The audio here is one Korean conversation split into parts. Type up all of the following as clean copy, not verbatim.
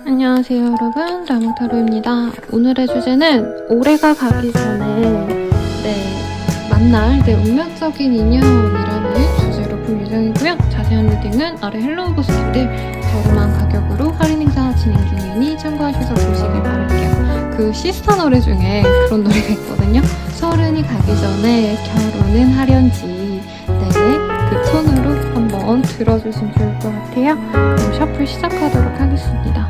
안녕하세요 여러분, 라몽타로입니다. 오늘의 주제는 올해가 가기 전에 만날 내 운명적인 인연이라는 주제로 볼 예정이고요. 자세한 리딩은 아래 헬로우 보스들 저렴한 가격으로 할인 행사 진행 중이니 참고하셔서 보시길 바랄게요. 그 시스타 노래 중에 그런 노래가 있거든요. 서른이 가기 전에 결혼은 하련지, 그 톤으로 한번 들어주시면 좋을 것 같아요. 그럼 셔플 시작하도록 하겠습니다.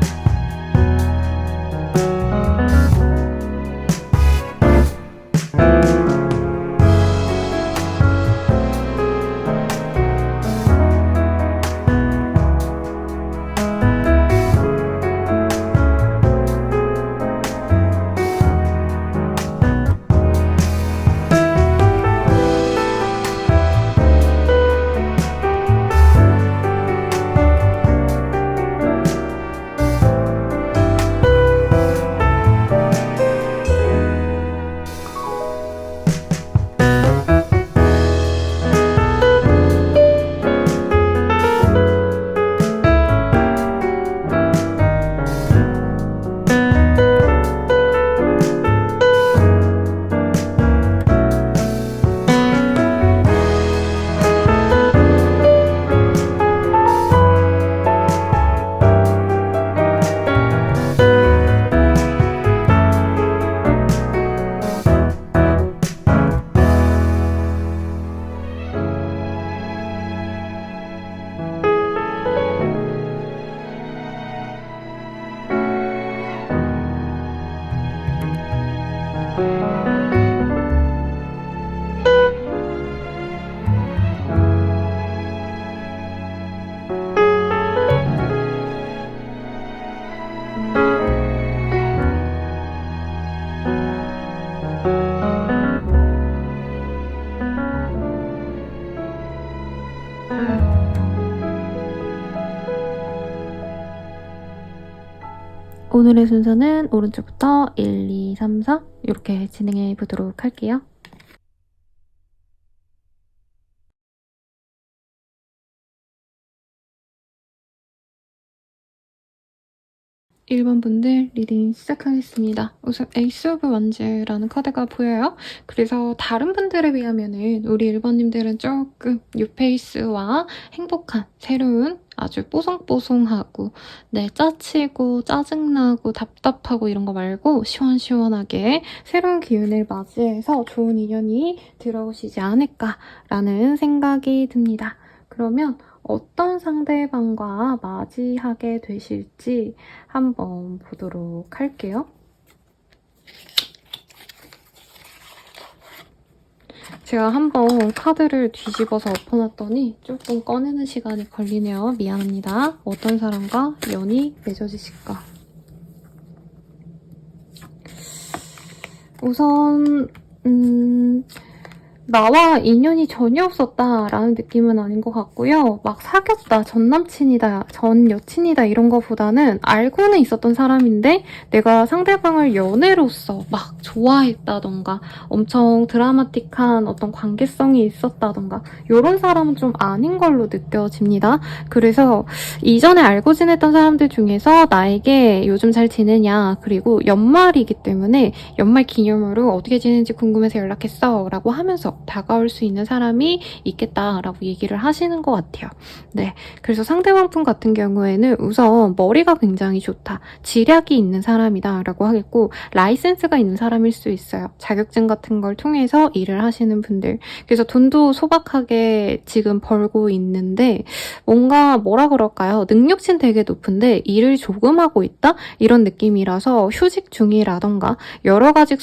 오늘의 순서는 오른쪽부터 1, 2, 3, 4 이렇게 진행해 보도록 할게요. 1번 분들 리딩 시작하겠습니다. 우선 에이스 오브 원즈라는 카드가 보여요. 그래서 다른 분들에 비하면은 우리 1번님들은 조금 뉴페이스와 행복한 새로운 아주 뽀송뽀송하고 짜치고 짜증나고 답답하고 이런 거 말고 시원시원하게 새로운 기운을 맞이해서 좋은 인연이 들어오시지 않을까라는 생각이 듭니다. 그러면 어떤 상대방과 맞이하게 되실지 한번 보도록 할게요. 제가 한번 카드를 뒤집어서 엎어놨더니 조금 꺼내는 시간이 걸리네요. 미안합니다. 어떤 사람과 연이 맺어지실까? 우선 나와 인연이 전혀 없었다라는 느낌은 아닌 것 같고요. 막 사귀었다, 전 남친이다, 전 여친이다 이런 거보다는 알고는 있었던 사람인데 내가 상대방을 연애로서 막 좋아했다던가 엄청 드라마틱한 어떤 관계성이 있었다던가 이런 사람은 좀 아닌 걸로 느껴집니다. 그래서 이전에 알고 지냈던 사람들 중에서 나에게 요즘 잘 지내냐, 그리고 연말이기 때문에 연말 기념으로 어떻게 지내는지 궁금해서 연락했어 라고 하면서 다가올 수 있는 사람이 있겠다라고 얘기를 하시는 것 같아요. 그래서 상대방 분 같은 경우에는 우선 머리가 굉장히 좋다, 지략이 있는 사람이다 라고 하겠고, 라이센스가 있는 사람일 수 있어요. 자격증 같은 걸 통해서 일을 하시는 분들. 그래서 돈도 소박하게 지금 벌고 있는데 뭔가 뭐라 그럴까요? 능력치는 되게 높은데 일을 조금 하고 있다? 이런 느낌이라서 휴직 중이라던가 여러 가지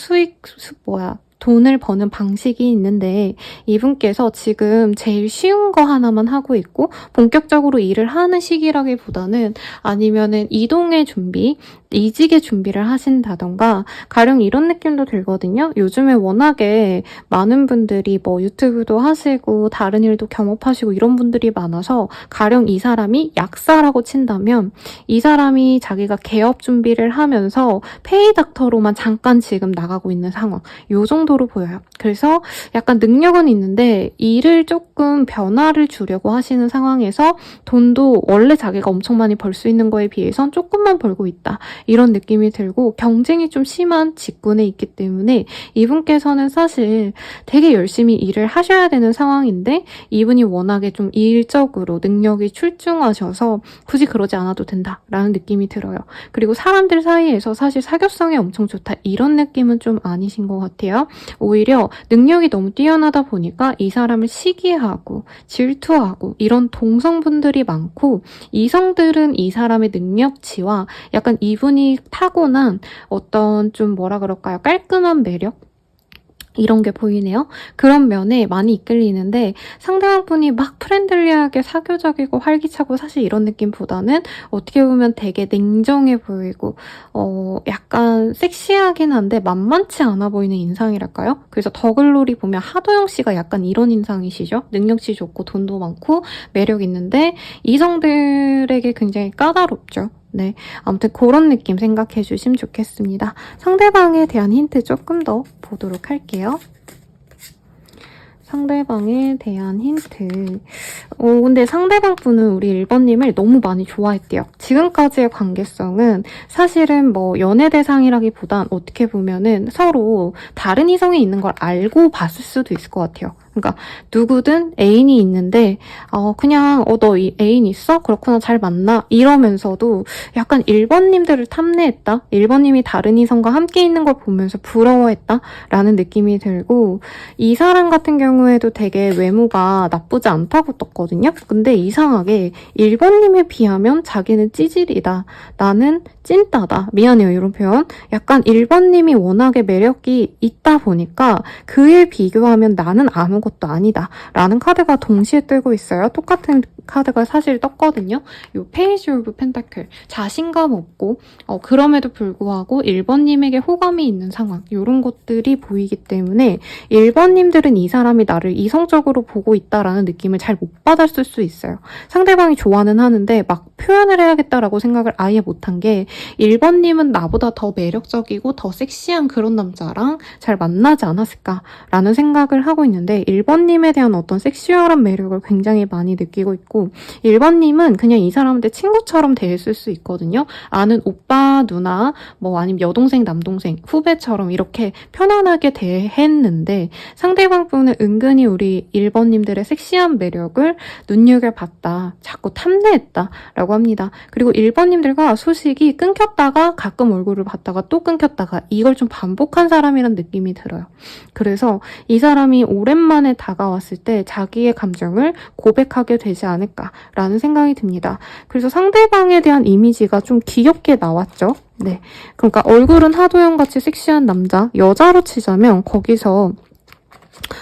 돈을 버는 방식이 있는데 이분께서 지금 제일 쉬운 거 하나만 하고 있고 본격적으로 일을 하는 시기라기보다는 아니면은 이동의 준비, 이직의 준비를 하신다던가 가령 이런 느낌도 들거든요. 요즘에 워낙에 많은 분들이 뭐 유튜브도 하시고 다른 일도 겸업하시고 이런 분들이 많아서 가령 이 사람이 약사라고 친다면 이 사람이 자기가 개업 준비를 하면서 페이 닥터로만 잠깐 지금 나가고 있는 상황. 요 정도로 보여요. 그래서 약간 능력은 있는데 일을 조금 변화를 주려고 하시는 상황에서 돈도 원래 자기가 엄청 많이 벌 수 있는 거에 비해선 조금만 벌고 있다. 이런 느낌이 들고 경쟁이 좀 심한 직군에 있기 때문에 이분께서는 사실 되게 열심히 일을 하셔야 되는 상황인데 이분이 워낙에 좀 일적으로 능력이 출중하셔서 굳이 그러지 않아도 된다라는 느낌이 들어요. 그리고 사람들 사이에서 사실 사교성이 엄청 좋다 이런 느낌은 좀 아니신 것 같아요. 오히려 능력이 너무 뛰어나다 보니까 이 사람을 시기하고 질투하고 이런 동성분들이 많고 이성들은 이 사람의 능력치와 약간 이분이 타고난 어떤 좀 뭐라 그럴까요? 깔끔한 매력? 이런 게 보이네요. 그런 면에 많이 이끌리는데 상대방 분이 막 프렌들리하게 사교적이고 활기차고 사실 이런 느낌보다는 어떻게 보면 되게 냉정해 보이고 약간 섹시하긴 한데 만만치 않아 보이는 인상이랄까요? 그래서 더글로리 보면 하도영 씨가 약간 이런 인상이시죠? 능력치 좋고 돈도 많고 매력 있는데 이성들에게 굉장히 까다롭죠. 네, 아무튼 그런 느낌 생각해 주시면 좋겠습니다. 상대방에 대한 힌트 조금 더 보도록 할게요. 상대방에 대한 힌트. 근데 상대방 분은 우리 1번님을 너무 많이 좋아했대요. 지금까지의 관계성은 사실은 뭐 연애 대상이라기보단 어떻게 보면은 서로 다른 이성이 있는 걸 알고 봤을 수도 있을 것 같아요. 그러니까 누구든 애인이 있는데 그냥 너 애인 있어? 그렇구나 잘 만나 이러면서도 약간 1번님들을 탐내했다? 1번님이 다른 이성과 함께 있는 걸 보면서 부러워했다? 라는 느낌이 들고 이 사람 같은 경우에도 되게 외모가 나쁘지 않다고 떴거든요? 근데 이상하게 1번님에 비하면 자기는 찌질이다. 나는 찐따다. 미안해요 이런 표현. 약간 1번님이 워낙에 매력이 있다 보니까 그에 비교하면 나는 아무것도 아니다 라는 카드가 동시에 뜨고 있어요. 똑같은 카드가 사실 떴거든요. 요 페이지 오브 펜타클 자신감 없고 그럼에도 불구하고 1번님에게 호감이 있는 상황 이런 것들이 보이기 때문에 1번님들은 이 사람이 나를 이성적으로 보고 있다라는 느낌을 잘 못 받았을 수 있어요. 상대방이 좋아는 하는데 막 표현을 해야겠다라고 생각을 아예 못한 게 1번님은 나보다 더 매력적이고 더 섹시한 그런 남자랑 잘 만나지 않았을까라는 생각을 하고 있는데 1번님에 대한 어떤 섹슈얼한 매력을 굉장히 많이 느끼고 있고 1번님은 그냥 이 사람한테 친구처럼 대했을 수 있거든요. 아는 오빠, 누나, 뭐 아니면 여동생, 남동생, 후배처럼 이렇게 편안하게 대했는데 상대방 분은 은근히 우리 1번님들의 섹시한 매력을 눈여겨봤다. 자꾸 탐내했다. 라고 합니다. 그리고 1번님들과 소식이 끊겼다가 가끔 얼굴을 봤다가 또 끊겼다가 이걸 좀 반복한 사람이란 느낌이 들어요. 그래서 이 사람이 오랜만에 다가왔을 때 자기의 감정을 고백하게 되지 않을까라는 생각이 듭니다. 그래서 상대방에 대한 이미지가 좀 귀엽게 나왔죠. 네, 그러니까 얼굴은 하도영같이 섹시한 남자, 여자로 치자면 거기서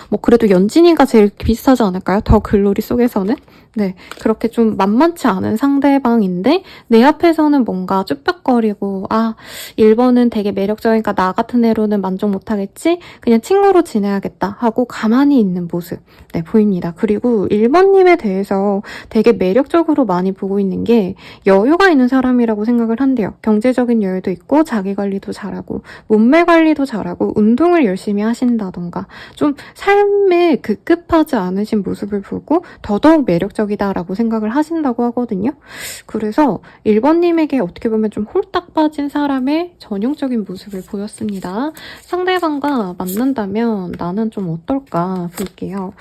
뭐 그래도 연진이가 제일 비슷하지 않을까요? 더 글로리 속에서는? 네, 그렇게 좀 만만치 않은 상대방인데 내 앞에서는 뭔가 쭈뼛거리고 1번은 되게 매력적이니까 나 같은 애로는 만족 못하겠지? 그냥 친구로 지내야겠다 하고 가만히 있는 모습 네, 보입니다. 그리고 1번님에 대해서 되게 매력적으로 많이 보고 있는 게 여유가 있는 사람이라고 생각을 한대요. 경제적인 여유도 있고 자기 관리도 잘하고 몸매 관리도 잘하고 운동을 열심히 하신다던가 좀 삶에 급급하지 않으신 모습을 보고 더더욱 매력적이다라고 생각을 하신다고 하거든요. 그래서 1번님에게 어떻게 보면 좀 홀딱 빠진 사람의 전형적인 모습을 보였습니다. 상대방과 만난다면 나는 좀 어떨까 볼게요.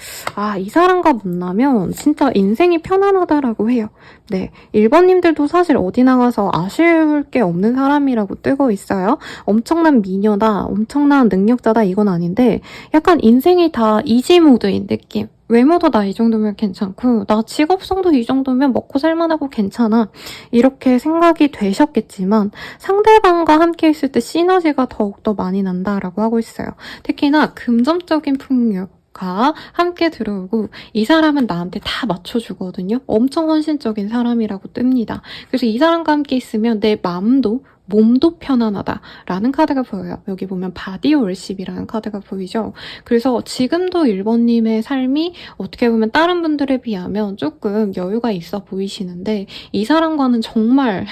이 사람과 만나면 진짜 인생이 편안하다라고 해요. 네, 1번님들도 사실 어디 나가서 아쉬울 게 없는 사람이라고 뜨고 있어요. 엄청난 미녀다, 엄청난 능력자다 이건 아닌데 약간 인생이 다 이지 모드인 느낌. 외모도 나 이 정도면 괜찮고 나 직업성도 이 정도면 먹고 살만하고 괜찮아 이렇게 생각이 되셨겠지만 상대방과 함께 있을 때 시너지가 더욱더 많이 난다라고 하고 있어요. 특히나 금전적인 풍요 가 함께 들어오고 이 사람은 나한테 다 맞춰주거든요. 엄청 헌신적인 사람이라고 뜹니다. 그래서 이 사람과 함께 있으면 내 마음도 몸도 편안하다라는 카드가 보여요. 여기 보면 바디 월십이라는 카드가 보이죠. 그래서 지금도 1번님의 삶이 어떻게 보면 다른 분들에 비하면 조금 여유가 있어 보이시는데 이 사람과는 정말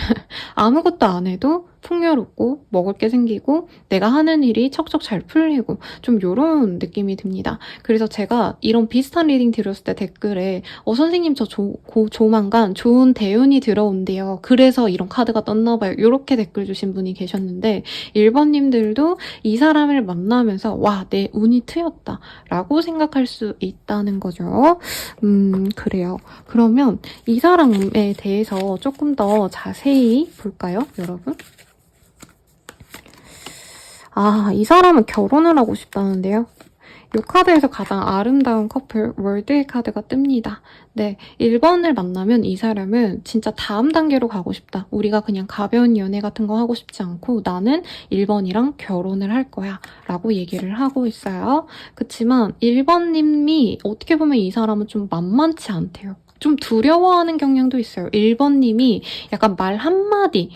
아무것도 안 해도 풍요롭고 먹을 게 생기고 내가 하는 일이 척척 잘 풀리고 좀 요런 느낌이 듭니다. 그래서 제가 이런 비슷한 리딩 드렸을 때 댓글에 선생님 저 조만간 좋은 대운이 들어온대요. 그래서 이런 카드가 떴나 봐요. 이렇게 댓글 주신 분이 계셨는데 1번님들도 이 사람을 만나면서 와, 내 운이 트였다 라고 생각할 수 있다는 거죠. 그래요. 그러면 이 사람에 대해서 조금 더 자세히 볼까요, 여러분? 이 사람은 결혼을 하고 싶다는데요. 이 카드에서 가장 아름다운 커플, 월드의 카드가 뜹니다. 네, 1번을 만나면 이 사람은 진짜 다음 단계로 가고 싶다. 우리가 그냥 가벼운 연애 같은 거 하고 싶지 않고 나는 1번이랑 결혼을 할 거야 라고 얘기를 하고 있어요. 그치만 1번님이 어떻게 보면 이 사람은 좀 만만치 않대요. 좀 두려워하는 경향도 있어요. 1번님이 약간 말 한마디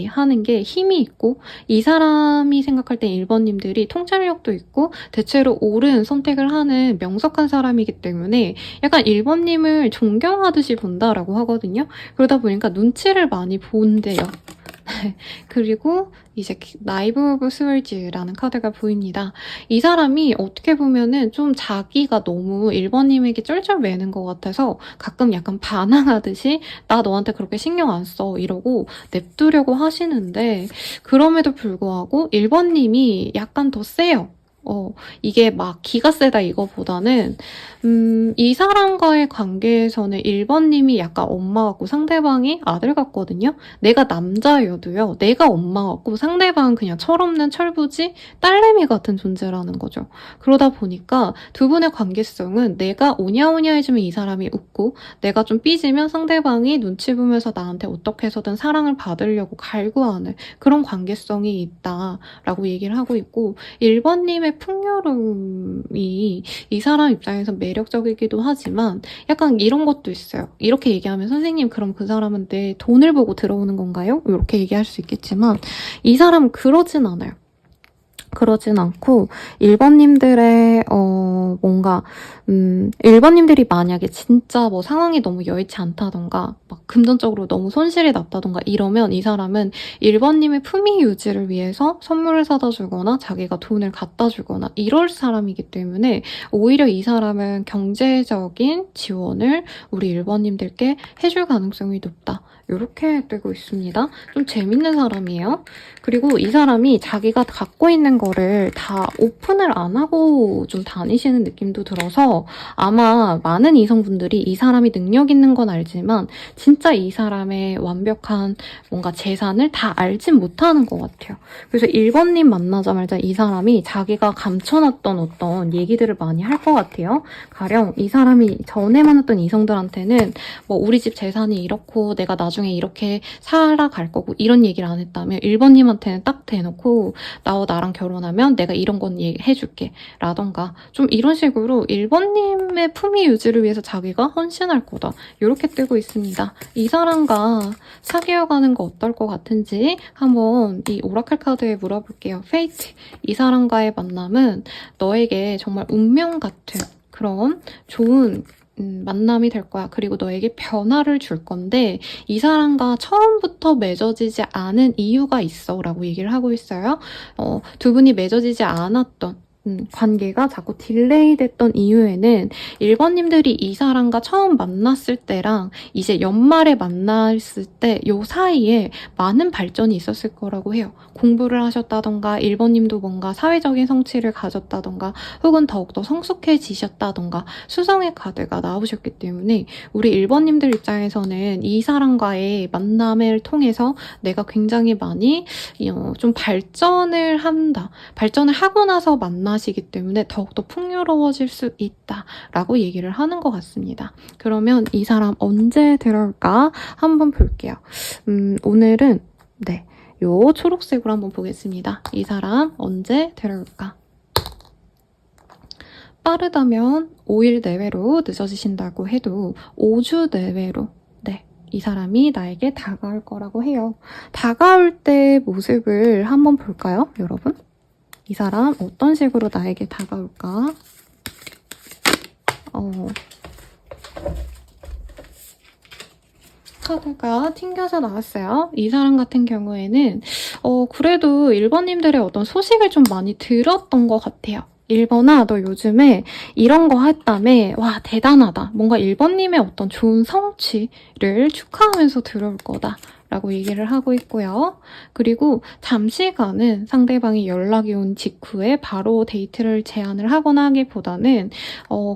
하는 게 힘이 있고 이 사람이 생각할 때 1번님들이 통찰력도 있고 대체로 옳은 선택을 하는 명석한 사람이기 때문에 약간 1번님을 존경하듯이 본다라고 하거든요. 그러다 보니까 눈치를 많이 본대요. 그리고 이제 나이브 오브 스월즈라는 카드가 보입니다. 이 사람이 어떻게 보면은 좀 자기가 너무 1번님에게 쩔쩔매는 것 같아서 가끔 약간 반항하듯이 나 너한테 그렇게 신경 안 써 이러고 냅두려고 하시는데 그럼에도 불구하고 1번님이 약간 더 세요. 이게 막 기가 세다 이거보다는 이 사람과의 관계에서는 1번님이 약간 엄마 같고 상대방이 아들 같거든요. 내가 남자여도요. 내가 엄마 같고 상대방은 그냥 철없는 철부지 딸내미 같은 존재라는 거죠. 그러다 보니까 두 분의 관계성은 내가 오냐오냐 해주면 이 사람이 웃고 내가 좀 삐지면 상대방이 눈치 보면서 나한테 어떻게 해서든 사랑을 받으려고 갈구하는 그런 관계성이 있다라고 얘기를 하고 있고 1번님의 풍요로움이 이 사람 입장에서 매력적이기도 하지만 약간 이런 것도 있어요. 이렇게 얘기하면 선생님 그럼 그 사람은 내 돈을 보고 들어오는 건가요? 이렇게 얘기할 수 있겠지만 이 사람은 그러진 않아요. 그러진 않고 1번님들의 뭔가 1번님들이 만약에 진짜 뭐 상황이 너무 여의치 않다던가 막 금전적으로 너무 손실이 났다던가 이러면 이 사람은 1번님의 품위 유지를 위해서 선물을 사다 주거나 자기가 돈을 갖다 주거나 이럴 사람이기 때문에 오히려 이 사람은 경제적인 지원을 우리 1번님들께 해줄 가능성이 높다. 이렇게 되고 있습니다. 좀 재밌는 사람이에요. 그리고 이 사람이 자기가 갖고 있는 거를 다 오픈을 안 하고 좀 다니시는 느낌도 들어서 아마 많은 이성분들이 이 사람이 능력 있는 건 알지만 진짜 이 사람의 완벽한 뭔가 재산을 다 알진 못하는 것 같아요. 그래서 1번님 만나자마자 이 사람이 자기가 감춰놨던 어떤 얘기들을 많이 할 것 같아요. 가령 이 사람이 전에 만났던 이성들한테는 뭐 우리 집 재산이 이렇고 내가 나중에 이렇게 살아갈 거고 이런 얘기를 안 했다면 1번님한테는 딱 대놓고 나랑 결혼하면 내가 이런 건 해줄게 라던가 좀 이런 식으로 1번님의 품위 유지를 위해서 자기가 헌신할 거다 이렇게 뜨고 있습니다. 이 사람과 사귀어가는 거 어떨 것 같은지 한번 이 오라클 카드에 물어볼게요. 페이트, 이 사람과의 만남은 너에게 정말 운명 같은 그런 좋은 만남이 될 거야. 그리고 너에게 변화를 줄 건데 이 사람과 처음부터 맺어지지 않은 이유가 있어 라고 얘기를 하고 있어요. 두 분이 맺어지지 않았던 관계가 자꾸 딜레이 됐던 이유에는 1번님들이 이 사람과 처음 만났을 때랑 이제 연말에 만났을 때 요 사이에 많은 발전이 있었을 거라고 해요. 공부를 하셨다던가 1번님도 뭔가 사회적인 성취를 가졌다던가 혹은 더욱더 성숙해지셨다던가 수성의 카드가 나오셨기 때문에 우리 1번님들 입장에서는 이 사람과의 만남을 통해서 내가 굉장히 많이 좀 발전을 한다. 발전을 하고 나서 만나시기 때문에 더욱더 풍요로워질 수 있다라고 얘기를 하는 것 같습니다. 그러면 이 사람 언제 들어올까 한번 볼게요. 오늘은 요 초록색으로 한번 보겠습니다. 이 사람 언제 들어올까? 빠르다면 5일 내외로 늦어지신다고 해도 5주 내외로 이 사람이 나에게 다가올 거라고 해요. 다가올 때 모습을 한번 볼까요, 여러분? 이 사람 어떤 식으로 나에게 다가올까? 카드가 튕겨서 나왔어요. 이 사람 같은 경우에는 그래도 1번님들의 어떤 소식을 좀 많이 들었던 것 같아요. 1번아, 너 요즘에 이런 거 했다며? 와, 대단하다. 뭔가 1번님의 어떤 좋은 성취를 축하하면서 들어올 거다. 라고 얘기를 하고 있고요. 그리고 잠시간은 상대방이 연락이 온 직후에 바로 데이트를 제안을 하거나 하기보다는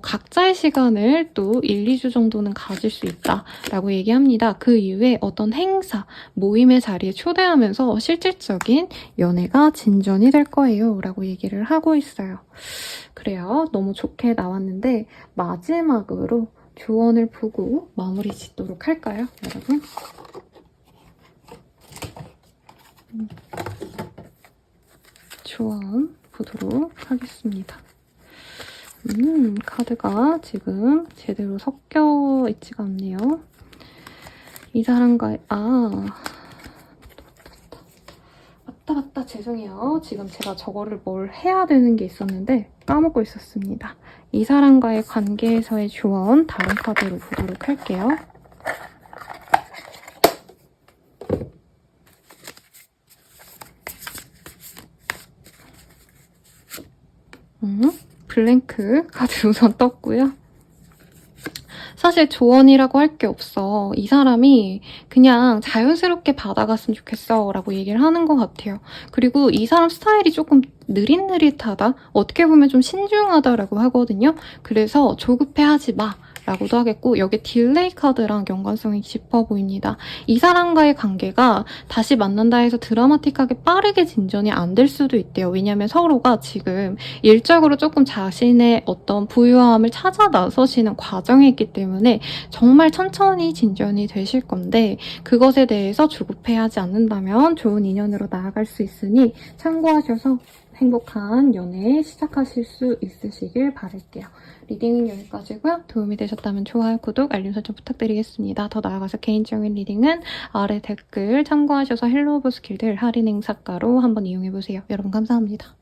각자의 시간을 또 1, 2주 정도는 가질 수 있다라고 얘기합니다. 그 이후에 어떤 행사, 모임의 자리에 초대하면서 실질적인 연애가 진전이 될 거예요. 라고 얘기를 하고 있어요. 그래요. 너무 좋게 나왔는데 마지막으로 조언을 보고 마무리 짓도록 할까요, 여러분? 조언 보도록 하겠습니다. 카드가 지금 제대로 섞여 있지가 않네요. 이 사람과 맞다, 죄송해요. 지금 제가 저거를 뭘 해야 되는 게 있었는데 까먹고 있었습니다. 이 사람과의 관계에서의 조언 다른 카드로 보도록 할게요. 블랭크 카드 우선 떴고요. 사실 조언이라고 할 게 없어. 이 사람이 그냥 자연스럽게 받아갔으면 좋겠어 라고 얘기를 하는 것 같아요. 그리고 이 사람 스타일이 조금 느릿느릿하다? 어떻게 보면 좀 신중하다라고 하거든요. 그래서 조급해하지 마. 라고도 하겠고 여기 딜레이 카드랑 연관성이 짙어 보입니다. 이 사람과의 관계가 다시 만난다 해서 드라마틱하게 빠르게 진전이 안 될 수도 있대요. 왜냐하면 서로가 지금 일적으로 조금 자신의 어떤 부유함을 찾아 나서시는 과정에 있기 때문에 정말 천천히 진전이 되실 건데 그것에 대해서 조급해하지 않는다면 좋은 인연으로 나아갈 수 있으니 참고하셔서 행복한 연애 시작하실 수 있으시길 바랄게요. 리딩은 여기까지고요. 도움이 되셨다면 좋아요, 구독, 알림 설정 부탁드리겠습니다. 더 나아가서 개인적인 리딩은 아래 댓글 참고하셔서 헬로 오브 스킬들 할인 행사가로 한번 이용해보세요. 여러분 감사합니다.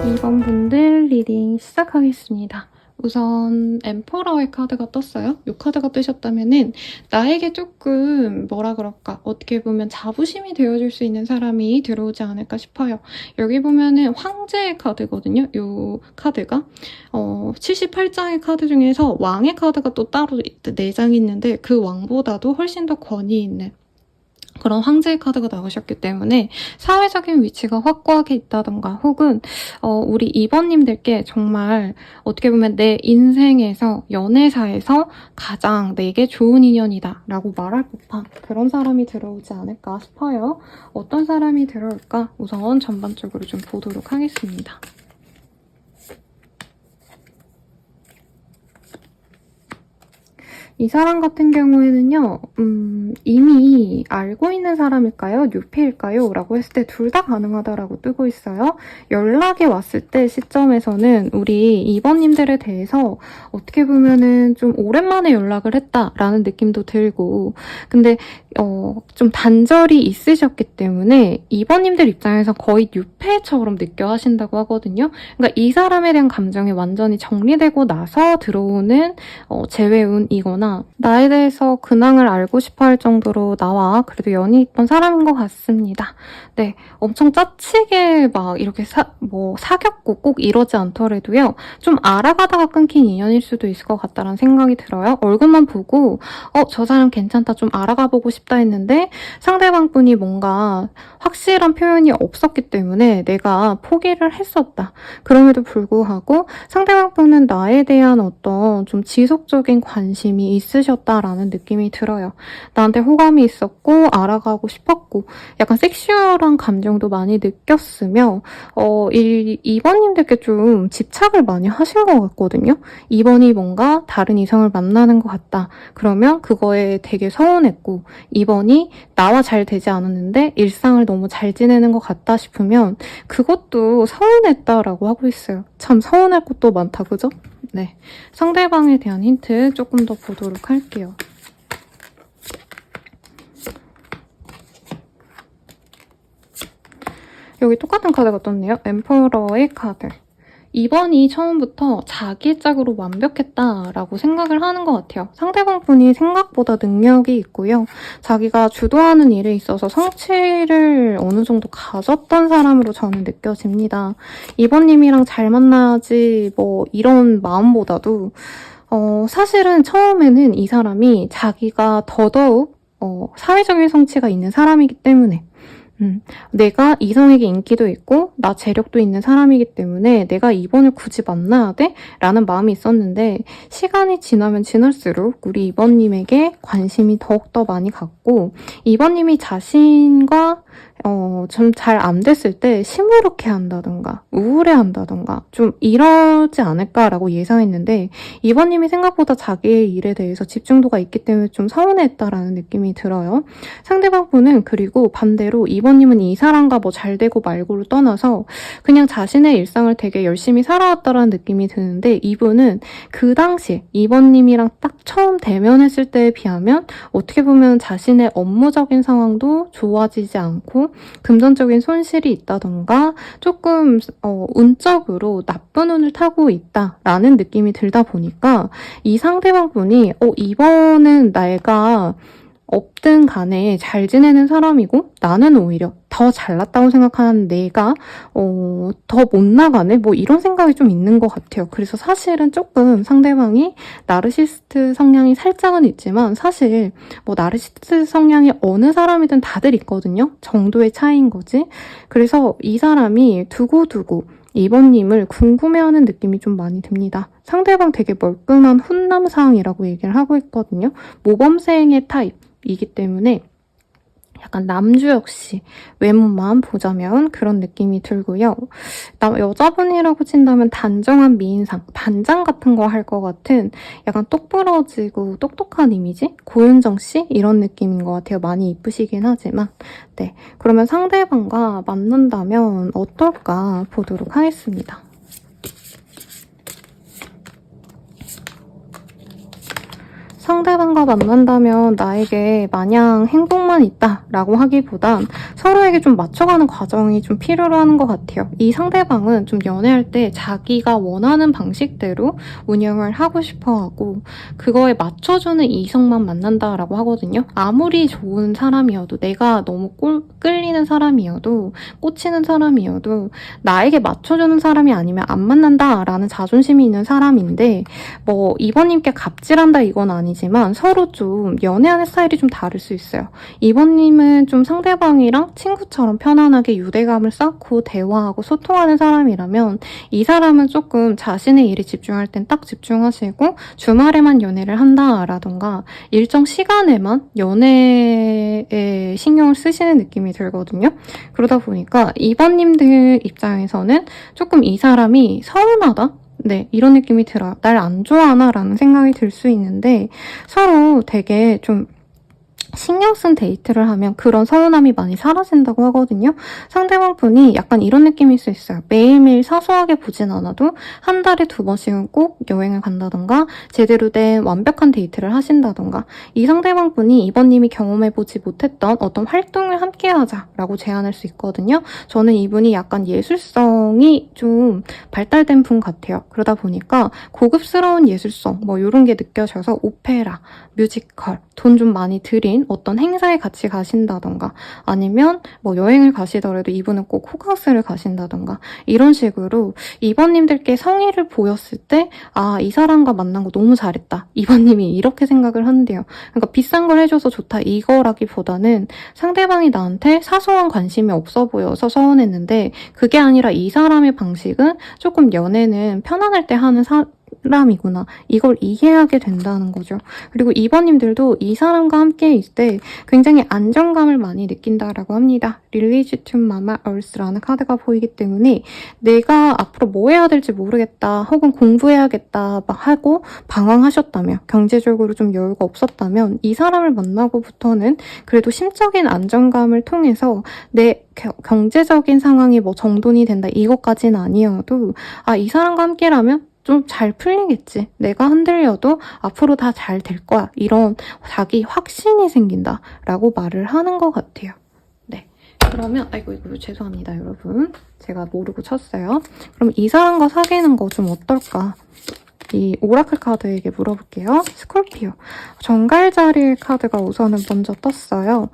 2번 분들 리딩 시작하겠습니다. 우선 엠퍼러의 카드가 떴어요. 이 카드가 뜨셨다면은 나에게 조금 뭐라 그럴까 어떻게 보면 자부심이 되어줄 수 있는 사람이 들어오지 않을까 싶어요. 여기 보면은 황제의 카드거든요. 이 카드가 78장의 카드 중에서 왕의 카드가 또 따로 4장이 있는데 그 왕보다도 훨씬 더 권위 있는 그런 황제의 카드가 나오셨기 때문에 사회적인 위치가 확고하게 있다던가 혹은 우리 2번님들께 정말 어떻게 보면 내 인생에서 연애사에서 가장 내게 좋은 인연이다 라고 말할 법한 그런 사람이 들어오지 않을까 싶어요. 어떤 사람이 들어올까 우선 전반적으로 좀 보도록 하겠습니다. 이 사람 같은 경우에는요, 이미 알고 있는 사람일까요? 뉴페일까요? 라고 했을 때 둘 다 가능하다라고 뜨고 있어요. 연락이 왔을 때 시점에서는 우리 2번님들에 대해서 어떻게 보면은 좀 오랜만에 연락을 했다라는 느낌도 들고, 근데 좀 단절이 있으셨기 때문에 2번님들 입장에서 거의 뉴페처럼 느껴 하신다고 하거든요. 그러니까 이 사람에 대한 감정이 완전히 정리되고 나서 들어오는 재회운이거나 나에 대해서 근황을 알고 싶어 할 정도로 나와 그래도 연이 있던 사람인 것 같습니다. 네, 엄청 짜치게 막 이렇게 사귀었고 꼭 이러지 않더라도요. 좀 알아가다가 끊긴 인연일 수도 있을 것 같다라는 생각이 들어요. 얼굴만 보고 저 사람 괜찮다 좀 알아가 보고 싶다 했는데 상대방 분이 뭔가 확실한 표현이 없었기 때문에 내가 포기를 했었다. 그럼에도 불구하고 상대방 분은 나에 대한 어떤 좀 지속적인 관심이 있으셨다라는 느낌이 들어요. 나한테 호감이 있었고 알아가고 싶었고 약간 섹슈얼한 감정도 많이 느꼈으며 2번님들께 좀 집착을 많이 하신 것 같거든요. 2번이 뭔가 다른 이성을 만나는 것 같다. 그러면 그거에 되게 서운했고 2번이 나와 잘 되지 않았는데 일상을 너무 잘 지내는 것 같다 싶으면 그것도 서운했다라고 하고 있어요. 참 서운할 것도 많다, 그죠? 네, 상대방에 대한 힌트 조금 더 보도록 할게요. 여기 똑같은 카드가 떴네요. 엠퍼러의 카드. 2번이 처음부터 자기 짝으로 완벽했다라고 생각을 하는 것 같아요. 상대방 분이 생각보다 능력이 있고요. 자기가 주도하는 일에 있어서 성취를 어느 정도 가졌던 사람으로 저는 느껴집니다. 2번님이랑 잘 만나야지 뭐 이런 마음보다도 사실은 처음에는 이 사람이 자기가 더더욱 사회적인 성취가 있는 사람이기 때문에 내가 이성에게 인기도 있고 나 재력도 있는 사람이기 때문에 내가 2번을 굳이 만나야 돼? 라는 마음이 있었는데 시간이 지나면 지날수록 우리 2번님에게 관심이 더욱더 많이 갔고 2번님이 자신과 좀 잘 안 됐을 때 시무룩해 한다던가 우울해 한다던가 좀 이러지 않을까라고 예상했는데 2번님이 생각보다 자기의 일에 대해서 집중도가 있기 때문에 좀 서운했다라는 느낌이 들어요. 상대방 분은 그리고 반대로 2번님은 이 사람과 뭐 잘 되고 말고를 떠나서 그냥 자신의 일상을 되게 열심히 살아왔다라는 느낌이 드는데 이분은 그 당시에 2번님이랑 딱 처음 대면했을 때에 비하면 어떻게 보면 자신의 업무적인 상황도 좋아지지 않고 하더라도 금전적인 손실이 있다던가 조금 운적으로 나쁜 운을 타고 있다라는 느낌이 들다 보니까 이 상대방분이 이번은 내가 없든 간에 잘 지내는 사람이고 나는 오히려 더 잘났다고 생각하는 내가 더 못 나가네? 뭐 이런 생각이 좀 있는 것 같아요. 그래서 사실은 조금 상대방이 나르시스트 성향이 살짝은 있지만 사실 뭐 나르시스트 성향이 어느 사람이든 다들 있거든요. 정도의 차이인 거지. 그래서 이 사람이 두고두고 이번님을 궁금해하는 느낌이 좀 많이 듭니다. 상대방 되게 멀끔한 훈남상이라고 얘기를 하고 있거든요. 모범생의 타입이기 때문에 약간 남주혁 씨 외모만 보자면 그런 느낌이 들고요. 여자분이라고 친다면 단정한 미인상, 반장 같은 거 할 것 같은 약간 똑부러지고 똑똑한 이미지? 고윤정 씨? 이런 느낌인 것 같아요. 많이 이쁘시긴 하지만. 네, 그러면 상대방과 만난다면 어떨까 보도록 하겠습니다. 상대방과 만난다면 나에게 마냥 행복만 있다라고 하기보단 서로에게 좀 맞춰가는 과정이 좀 필요로 하는 것 같아요. 이 상대방은 좀 연애할 때 자기가 원하는 방식대로 운영을 하고 싶어하고 그거에 맞춰주는 이성만 만난다라고 하거든요. 아무리 좋은 사람이어도 내가 너무 끌리는 사람이어도 꽂히는 사람이어도 나에게 맞춰주는 사람이 아니면 안 만난다라는 자존심이 있는 사람인데 뭐 이번님께 갑질한다 이건 아니지만 서로 좀 연애하는 스타일이 좀 다를 수 있어요. 이번님은 좀 상대방이랑 친구처럼 편안하게 유대감을 쌓고 대화하고 소통하는 사람이라면 이 사람은 조금 자신의 일에 집중할 땐 딱 집중하시고 주말에만 연애를 한다라던가 일정 시간에만 연애에 신경을 쓰시는 느낌이 들거든요. 그러다 보니까 이번님들 입장에서는 조금 이 사람이 서운하다? 네, 이런 느낌이 들어요. 날 안 좋아하나? 라는 생각이 들 수 있는데 서로 되게 좀 신경 쓴 데이트를 하면 그런 서운함이 많이 사라진다고 하거든요. 상대방 분이 약간 이런 느낌일 수 있어요. 매일매일 사소하게 보진 않아도 한 달에 2번씩은 꼭 여행을 간다던가 제대로 된 완벽한 데이트를 하신다던가 이 상대방 분이 이번님이 경험해보지 못했던 어떤 활동을 함께 하자라고 제안할 수 있거든요. 저는 이분이 약간 예술성이 좀 발달된 분 같아요. 그러다 보니까 고급스러운 예술성 뭐 이런 게 느껴져서 오페라, 뮤지컬, 돈 좀 많이 들인 어떤 행사에 같이 가신다던가 아니면 뭐 여행을 가시더라도 이분은 꼭 호캉스를 가신다던가 이런 식으로 이번님들께 성의를 보였을 때 이 사람과 만난 거 너무 잘했다. 이번님이 이렇게 생각을 한대요. 그러니까 비싼 걸 해줘서 좋다 이거라기보다는 상대방이 나한테 사소한 관심이 없어 보여서 서운했는데 그게 아니라 이 사람의 방식은 조금 연애는 편안할 때 하는 사람이구나. 이걸 이해하게 된다는 거죠. 그리고 이번님들도 이 사람과 함께 있을 때 굉장히 안정감을 많이 느낀다라고 합니다. Release to Mama Earth라는 카드가 보이기 때문에 내가 앞으로 뭐 해야 될지 모르겠다 혹은 공부해야겠다 막 하고 방황하셨다면 경제적으로 좀 여유가 없었다면 이 사람을 만나고부터는 그래도 심적인 안정감을 통해서 내 경제적인 상황이 뭐 정돈이 된다 이것까지는 아니어도 이 사람과 함께라면 좀 잘 풀리겠지. 내가 흔들려도 앞으로 다 잘 될 거야. 이런 자기 확신이 생긴다라고 말을 하는 것 같아요. 네. 그러면 이거 죄송합니다, 여러분. 제가 모르고 쳤어요. 그럼 이 사람과 사귀는 거 좀 어떨까? 이 오라클 카드에게 물어볼게요. 스콜피오. 정갈자리의 카드가 우선은 먼저 떴어요.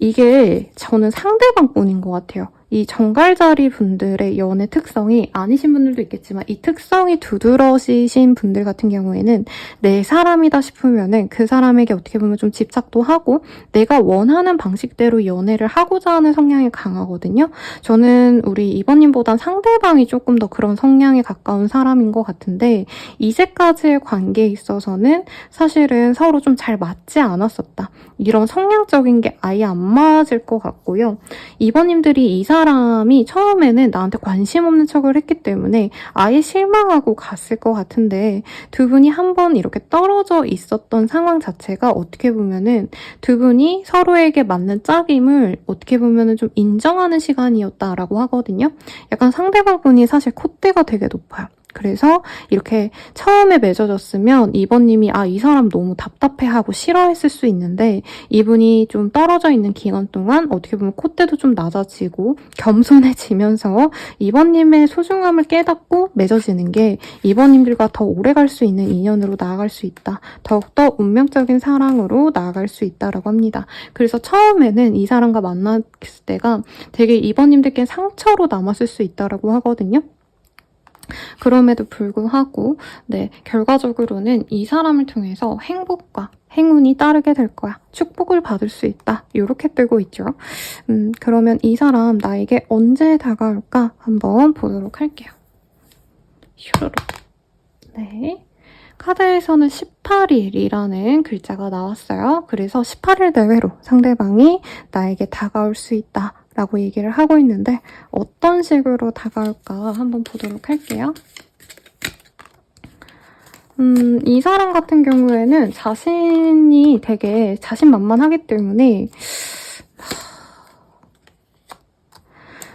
이게 저는 상대방 뿐인 것 같아요. 이 정갈자리 분들의 연애 특성이 아니신 분들도 있겠지만 이 특성이 두드러지신 분들 같은 경우에는 내 사람이다 싶으면은 그 사람에게 어떻게 보면 좀 집착도 하고 내가 원하는 방식대로 연애를 하고자 하는 성향이 강하거든요. 저는 우리 이번님보단 상대방이 조금 더 그런 성향에 가까운 사람인 것 같은데 이제까지의 관계에 있어서는 사실은 서로 좀 잘 맞지 않았었다. 이런 성향적인 게 아예 안 맞을 것 같고요. 이번님들이 이 사람이 처음에는 나한테 관심 없는 척을 했기 때문에 아예 실망하고 갔을 것 같은데 두 분이 한번 이렇게 떨어져 있었던 상황 자체가 어떻게 보면은 두 분이 서로에게 맞는 짝임을 어떻게 보면은 좀 인정하는 시간이었다라고 하거든요. 약간 상대방 분이 사실 콧대가 되게 높아요. 그래서 이렇게 처음에 맺어졌으면 2번님이 이 사람 너무 답답해하고 싫어했을 수 있는데 이분이 좀 떨어져 있는 기간 동안 어떻게 보면 콧대도 좀 낮아지고 겸손해지면서 2번님의 소중함을 깨닫고 맺어지는 게 2번님들과 더 오래 갈 수 있는 인연으로 나아갈 수 있다. 더욱더 운명적인 사랑으로 나아갈 수 있다라고 합니다. 그래서 처음에는 이 사람과 만났을 때가 되게 2번님들께 상처로 남았을 수 있다라고 하거든요. 그럼에도 불구하고 결과적으로는 이 사람을 통해서 행복과 행운이 따르게 될 거야. 축복을 받을 수 있다. 이렇게 뜨고 있죠. 그러면 이 사람 나에게 언제 다가올까 한번 보도록 할게요. 슈르륵. 네. 카드에서는 18일이라는 글자가 나왔어요. 그래서 18일 내외로 상대방이 나에게 다가올 수 있다. 라고 얘기를 하고 있는데 어떤 식으로 다가올까 한번 보도록 할게요. 이 사람 같은 경우에는 자신이 되게 자신만만하기 때문에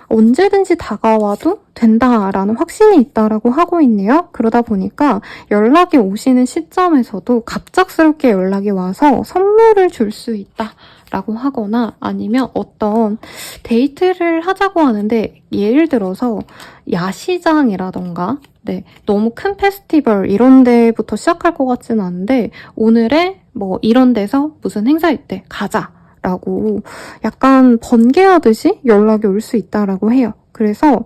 언제든지 다가와도 된다라는 확신이 있다라고 하고 있네요. 그러다 보니까 연락이 오시는 시점에서도 갑작스럽게 연락이 와서 선물을 줄 수 있다라고 하거나 아니면 어떤 데이트를 하자고 하는데 예를 들어서 야시장이라던가 너무 큰 페스티벌 이런 데부터 시작할 것 같지는 않은데 오늘의 뭐 이런 데서 무슨 행사 있대 가자. 라고 약간 번개하듯이 연락이 올 수 있다라고 해요. 그래서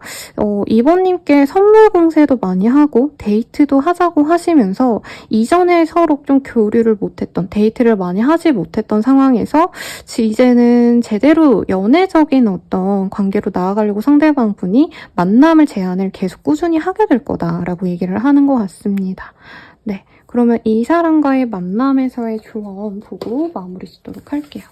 이번님께 선물 공세도 많이 하고 데이트도 하자고 하시면서 이전에 서로 좀 교류를 못했던 데이트를 많이 하지 못했던 상황에서 이제는 제대로 연애적인 어떤 관계로 나아가려고 상대방 분이 만남을 제안을 계속 꾸준히 하게 될 거다라고 얘기를 하는 것 같습니다. 네, 그러면 이 사람과의 만남에서의 조언 보고 마무리 짓도록 할게요.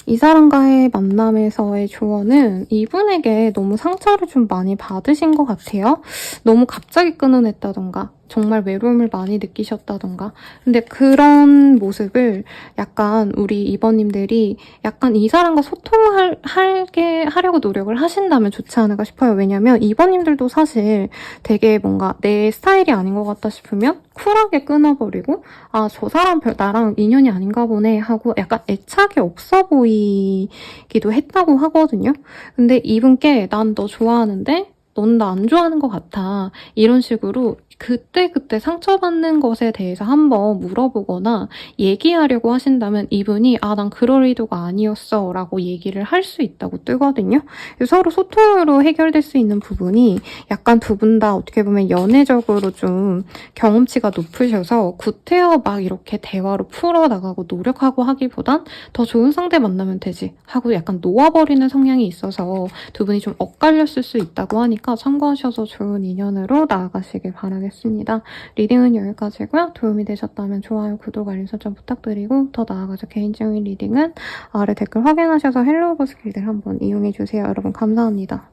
이 사람과의 만남에서의 조언은 이분에게 너무 상처를 좀 많이 받으신 것 같아요. 너무 갑자기 끊어냈다던가 정말 외로움을 많이 느끼셨다던가 근데 그런 모습을 약간 우리 이번님들이 약간 이 사람과 소통을 하려고 노력을 하신다면 좋지 않을까 싶어요. 왜냐면 이번님들도 사실 되게 뭔가 내 스타일이 아닌 것 같다 싶으면 쿨하게 끊어버리고 저 사람 나랑 인연이 아닌가 보네 하고 약간 애착이 없어 보이기도 했다고 하거든요. 근데 이분께 난 너 좋아하는데 넌 나 안 좋아하는 것 같아. 이런 식으로 그때 상처받는 것에 대해서 한번 물어보거나 얘기하려고 하신다면 이분이 난 그럴 의도가 아니었어 라고 얘기를 할 수 있다고 뜨거든요. 서로 소통으로 해결될 수 있는 부분이 약간 두 분 다 어떻게 보면 연애적으로 좀 경험치가 높으셔서 구태여 막 이렇게 대화로 풀어나가고 노력하고 하기보단 더 좋은 상대 만나면 되지 하고 약간 놓아버리는 성향이 있어서 두 분이 좀 엇갈렸을 수 있다고 하니까 참고하셔서 좋은 인연으로 나아가시길 바라겠습니다. 리딩은 여기까지고요. 도움이 되셨다면 좋아요, 구독, 알림 설정 부탁드리고 더 나아가서 개인적인 리딩은 아래 댓글 확인하셔서 헬로우버스 길드를 한번 이용해주세요. 여러분 감사합니다.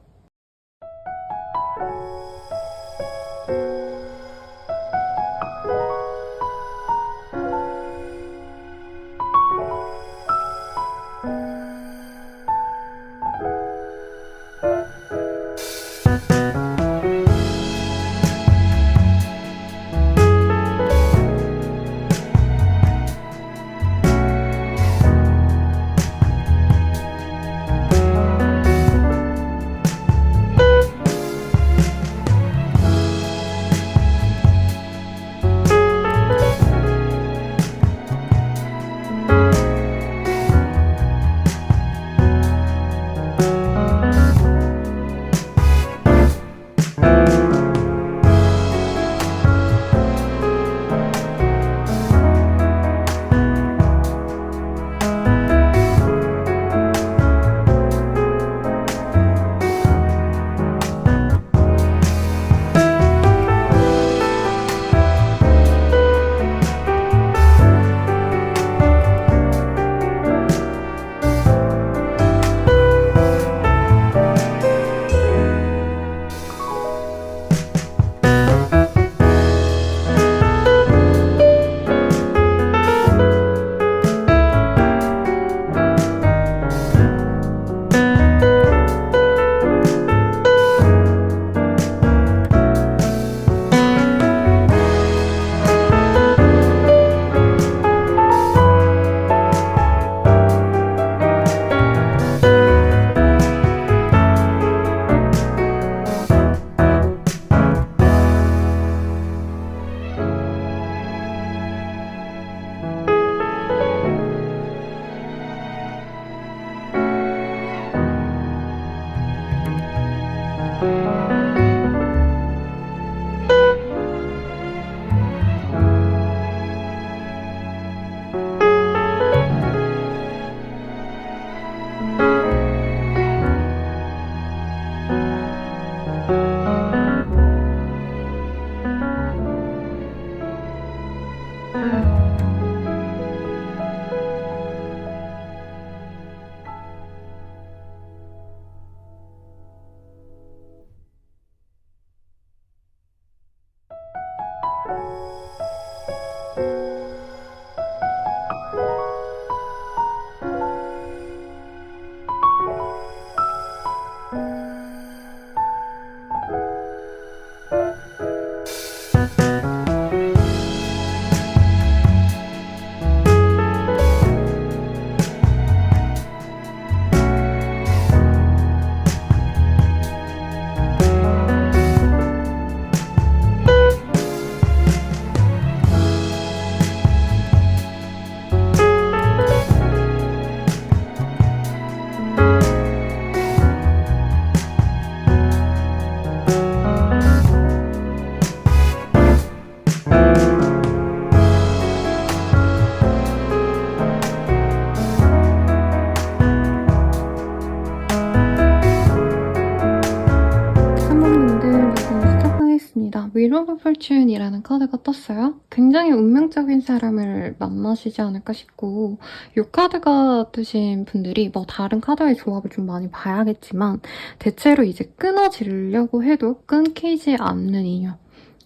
Wheel of Fortune이라는 카드가 떴어요. 굉장히 운명적인 사람을 만나시지 않을까 싶고 이 카드가 뜨신 분들이 뭐 다른 카드의 조합을 좀 많이 봐야겠지만 대체로 이제 끊어지려고 해도 끊기지 않는 인연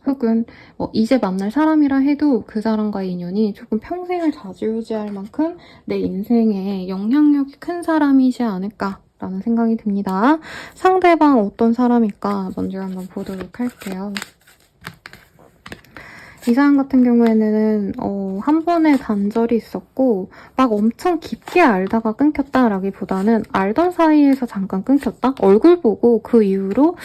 혹은 뭐 이제 만날 사람이라 해도 그 사람과의 인연이 조금 평생을 좌지우지할 만큼 내 인생에 영향력이 큰 사람이지 않을까 라는 생각이 듭니다. 상대방 어떤 사람일까 먼저 한번 보도록 할게요. 이 사람 같은 경우에는 한 번의 단절이 있었고 막 엄청 깊게 알다가 끊겼다라기보다는 알던 사이에서 잠깐 끊겼다? 얼굴 보고 그 이후로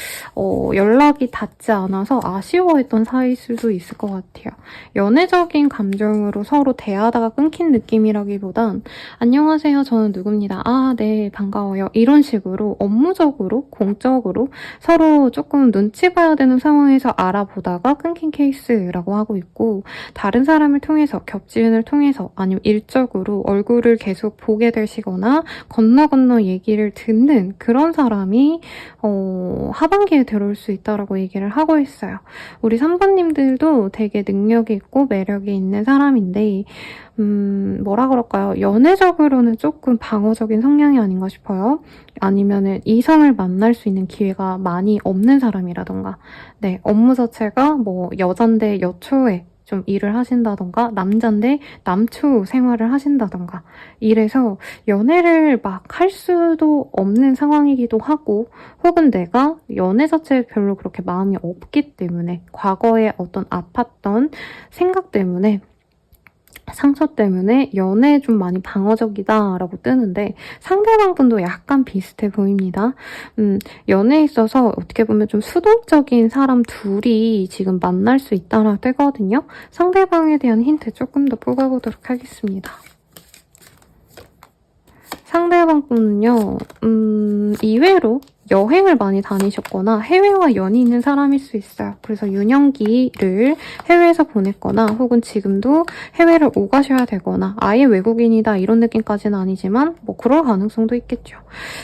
연락이 닿지 않아서 아쉬워했던 사이일 수도 있을 것 같아요. 연애적인 감정으로 서로 대하다가 끊긴 느낌이라기보단 안녕하세요, 저는 누구입니다. 아, 네, 반가워요. 이런 식으로 업무적으로, 공적으로 서로 조금 눈치 봐야 되는 상황에서 알아보다가 끊긴 케이스라고 하고 있고 다른 사람을 통해서 겹지은을 통해서 아니면 일적으로 얼굴을 계속 보게 되시거나 건너 얘기를 듣는 그런 사람이 하반기에 들어올 수 있다라고 얘기를 하고 있어요. 우리 3번님들도 되게 능력이 있고 매력이 있는 사람인데 뭐라 그럴까요? 연애적으로는 조금 방어적인 성향이 아닌가 싶어요. 아니면은 이성을 만날 수 있는 기회가 많이 없는 사람이라던가 네, 업무 자체가 뭐 여잔데 여초에 좀 일을 하신다던가 남잔데 남초 생활을 하신다던가 이래서 연애를 막 할 수도 없는 상황이기도 하고 혹은 내가 연애 자체에 별로 그렇게 마음이 없기 때문에 과거에 어떤 아팠던 생각 때문에 상처 때문에 연애에 좀 많이 방어적이다라고 뜨는데 상대방 분도 약간 비슷해 보입니다. 연애에 있어서 어떻게 보면 좀 수동적인 사람 둘이 지금 만날 수 있다라고 뜨거든요. 상대방에 대한 힌트 조금 더 뽑아보도록 하겠습니다. 상대방 분은요, 이외로 여행을 많이 다니셨거나 해외와 연이 있는 사람일 수 있어요. 그래서 유년기를 해외에서 보냈거나 혹은 지금도 해외를 오가셔야 되거나 아예 외국인이다 이런 느낌까지는 아니지만 뭐 그럴 가능성도 있겠죠.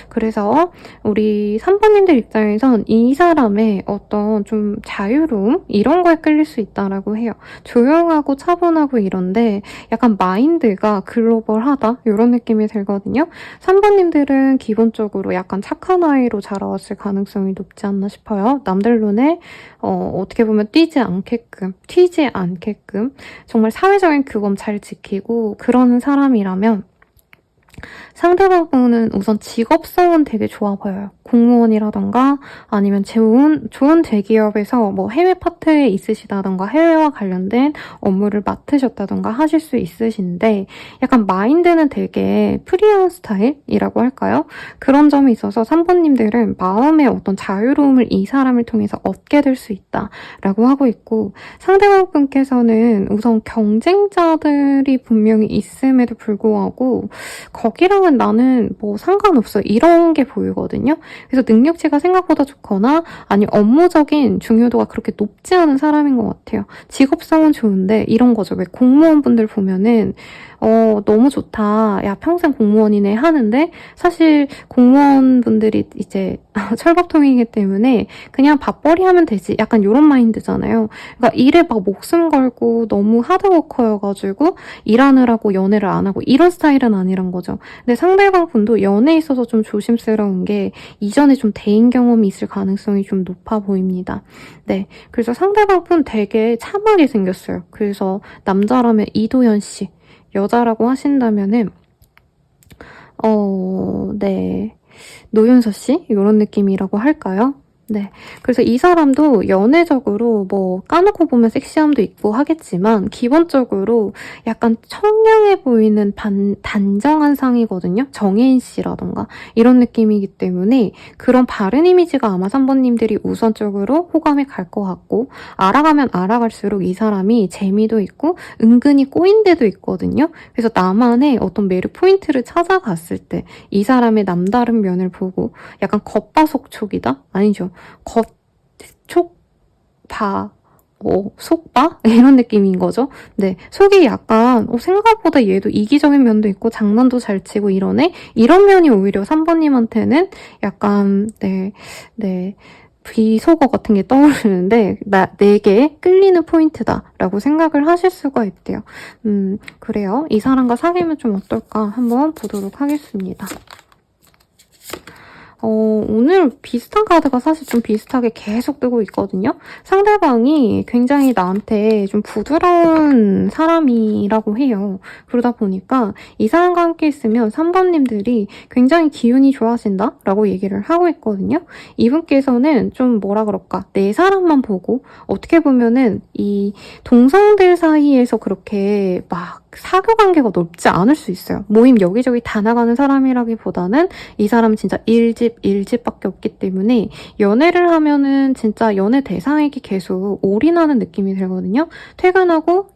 그래서 우리 3번님들 입장에선 이 사람의 어떤 좀 자유로움 이런 거에 끌릴 수 있다라고 해요. 조용하고 차분하고 이런데 약간 마인드가 글로벌하다 이런 느낌이 들거든요. 3번님들은 기본적으로 약간 착한 아이로 자라왔을 가능성이 높지 않나 싶어요. 남들 눈에 어떻게 보면 튀지 않게끔 정말 사회적인 규범 잘 지키고 그러는 사람이라면 상대방 분은 우선 직업성은 되게 좋아 보여요. 공무원이라던가 아니면 좋은 대기업에서 뭐 해외 파트에 있으시다던가 해외와 관련된 업무를 맡으셨다던가 하실 수 있으신데 약간 마인드는 되게 프리한 스타일이라고 할까요? 그런 점이 있어서 3번님들은 마음의 어떤 자유로움을 이 사람을 통해서 얻게 될 수 있다라고 하고 있고 상대방 분께서는 우선 경쟁자들이 분명히 있음에도 불구하고 거기랑은 나는 뭐 상관없어 이런 게 보이거든요. 그래서 능력치가 생각보다 좋거나 아니 업무적인 중요도가 그렇게 높지 않은 사람인 것 같아요. 직업성은 좋은데 이런 거죠. 왜 공무원분들 보면은 너무 좋다. 야 평생 공무원이네 하는데 사실 공무원분들이 이제 철밥통이기 때문에 그냥 밥벌이 하면 되지. 약간 이런 마인드잖아요. 그러니까 일에 막 목숨 걸고 너무 하드워커여가지고 일하느라고 연애를 안 하고 이런 스타일은 아니란 거죠. 근데 상대방 분도 연애에 있어서 좀 조심스러운 게 이전에 좀 대인 경험이 있을 가능성이 좀 높아 보입니다. 네, 그래서 상대방 분 되게 참하게 생겼어요. 그래서 남자라면 이도현 씨, 여자라고 하신다면은 네, 노윤서 씨 이런 느낌이라고 할까요? 네, 그래서 이 사람도 연애적으로 뭐 까놓고 보면 섹시함도 있고 하겠지만 기본적으로 약간 청량해 보이는 단정한 상이거든요. 정혜인 씨라던가 이런 느낌이기 때문에 그런 바른 이미지가 아마 3번님들이 우선적으로 호감이 갈 것 같고 알아가면 알아갈수록 이 사람이 재미도 있고 은근히 꼬인 데도 있거든요. 그래서 나만의 어떤 매력 포인트를 찾아갔을 때 이 사람의 남다른 면을 보고 약간 겉바속촉이다? 아니죠. 속바? 이런 느낌인 거죠. 네, 속이 약간 생각보다 얘도 이기적인 면도 있고 장난도 잘 치고 이러네? 이런 면이 오히려 3번님한테는 약간 비속어 같은 게 떠오르는데 내게 끌리는 포인트다라고 생각을 하실 수가 있대요. 그래요. 이 사람과 사귀면 좀 어떨까 한번 보도록 하겠습니다. 오늘 비슷한 카드가 사실 좀 비슷하게 계속 뜨고 있거든요. 상대방이 굉장히 나한테 좀 부드러운 사람이라고 해요. 그러다 보니까 이 사람과 함께 있으면 3번님들이 굉장히 기운이 좋아진다? 라고 얘기를 하고 있거든요. 이분께서는 좀 뭐라 그럴까? 내 사람만 보고 어떻게 보면은 이 동성들 사이에서 그렇게 막 사교 관계가 넓지 않을 수 있어요. 모임 여기저기 다 나가는 사람이라기보다는 이 사람은 진짜 일집밖에 없기 때문에 연애를 하면은 진짜 연애 대상에게 계속 올인하는 느낌이 들거든요. 퇴근하고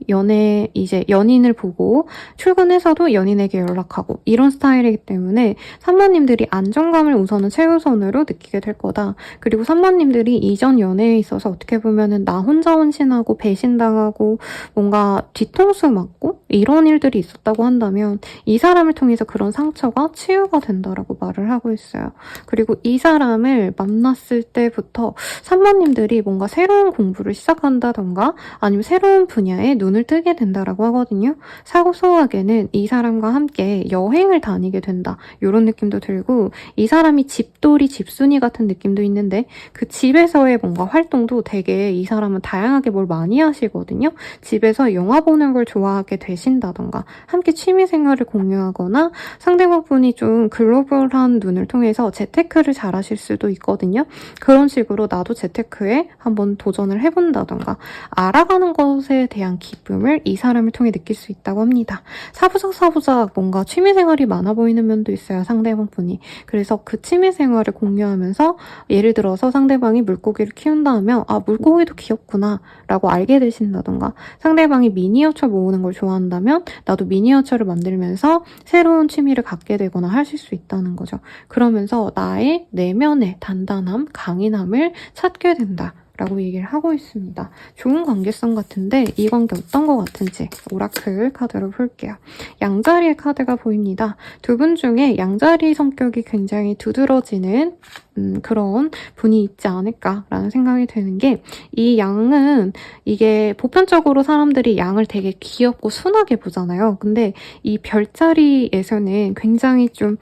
이제 연인을 보고 출근해서도 연인에게 연락하고 이런 스타일이기 때문에 3번님들이 안정감을 우선은 최우선으로 느끼게 될 거다. 그리고 3번님들이 이전 연애에 있어서 어떻게 보면은 나 혼자 혼신하고 배신당하고 뭔가 뒤통수 맞고 이런 일들이 있었다고 한다면 이 사람을 통해서 그런 상처가 치유가 된다라고 말을 하고 있어요. 그리고 이 사람을 만났을 때부터 3번님들이 뭔가 새로운 공부를 시작한다던가 아니면 새로운 분야에 눈을 뜨게 된다라고 하거든요. 사고소하게는 이 사람과 함께 여행을 다니게 된다. 이런 느낌도 들고 이 사람이 집돌이 집순이 같은 느낌도 있는데 그 집에서의 뭔가 활동도 되게 이 사람은 다양하게 뭘 많이 하시거든요. 집에서 영화 보는 걸 좋아하게 되신다던가 함께 취미생활을 공유하거나 상대방분이 좀 글로벌한 눈을 통해서 재테크를 잘 하실 수도 있거든요. 그런 식으로 나도 재테크에 한번 도전을 해본다던가 알아가는 것에 대한 기쁨을 이 사람을 통해 느낄 수 있다고 합니다. 사부작 뭔가 취미생활이 많아 보이는 면도 있어요. 상대방분이. 그래서 그 취미생활을 공유하면서 예를 들어서 상대방이 물고기를 키운다 하면 아 물고기도 귀엽구나 라고 알게 되신다던가 상대방이 미니어처 모으는 걸 좋아한다면 나도 미니어처를 만들면서 새로운 취미를 갖게 되거나 하실 수 있다는 거죠. 그러면서 나의 내면의 단단함, 강인함을 찾게 된다. 라고 얘기를 하고 있습니다. 좋은 관계성 같은데 이 관계 어떤 것 같은지 오라클 카드로 볼게요. 양자리의 카드가 보입니다. 두 분 중에 양자리 성격이 굉장히 두드러지는 그런 분이 있지 않을까라는 생각이 드는 게 이 양은 이게 보편적으로 사람들이 양을 되게 귀엽고 순하게 보잖아요. 근데 이 별자리에서는 굉장히 좀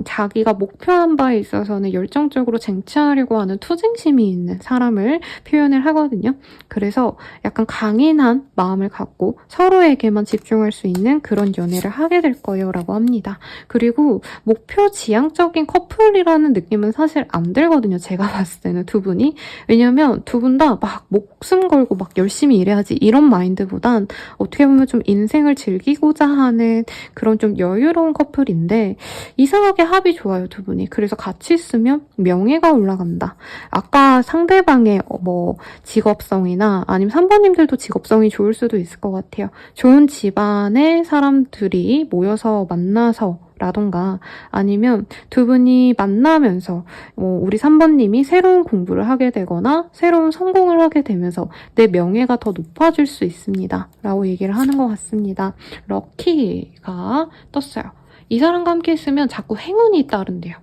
자기가 목표한 바에 있어서는 열정적으로 쟁취하려고 하는 투쟁심이 있는 사람을 표현을 하거든요. 그래서 약간 강인한 마음을 갖고 서로에게만 집중할 수 있는 그런 연애를 하게 될 거예요 라고 합니다. 그리고 목표 지향적인 커플이라는 느낌은 사실 안 들거든요. 제가 봤을 때는 두 분이. 왜냐면 두 분 다 막 목숨 걸고 막 열심히 일해야지 이런 마인드보단 어떻게 보면 좀 인생을 즐기고자 하는 그런 좀 여유로운 커플인데 이상하게 합이 좋아요. 두 분이. 그래서 같이 있으면 명예가 올라간다. 아까 상대방의 뭐 직업성이나 아니면 3번님들도 직업성이 좋을 수도 있을 것 같아요. 좋은 집안의 사람들이 모여서 만나서 라던가 아니면 두 분이 만나면서 우리 3번님이 새로운 공부를 하게 되거나 새로운 성공을 하게 되면서 내 명예가 더 높아질 수 있습니다. 라고 얘기를 하는 것 같습니다. 럭키가 떴어요. 이 사람과 함께 있으면 자꾸 행운이 따른대요.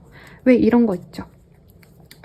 왜 이런 거 있죠?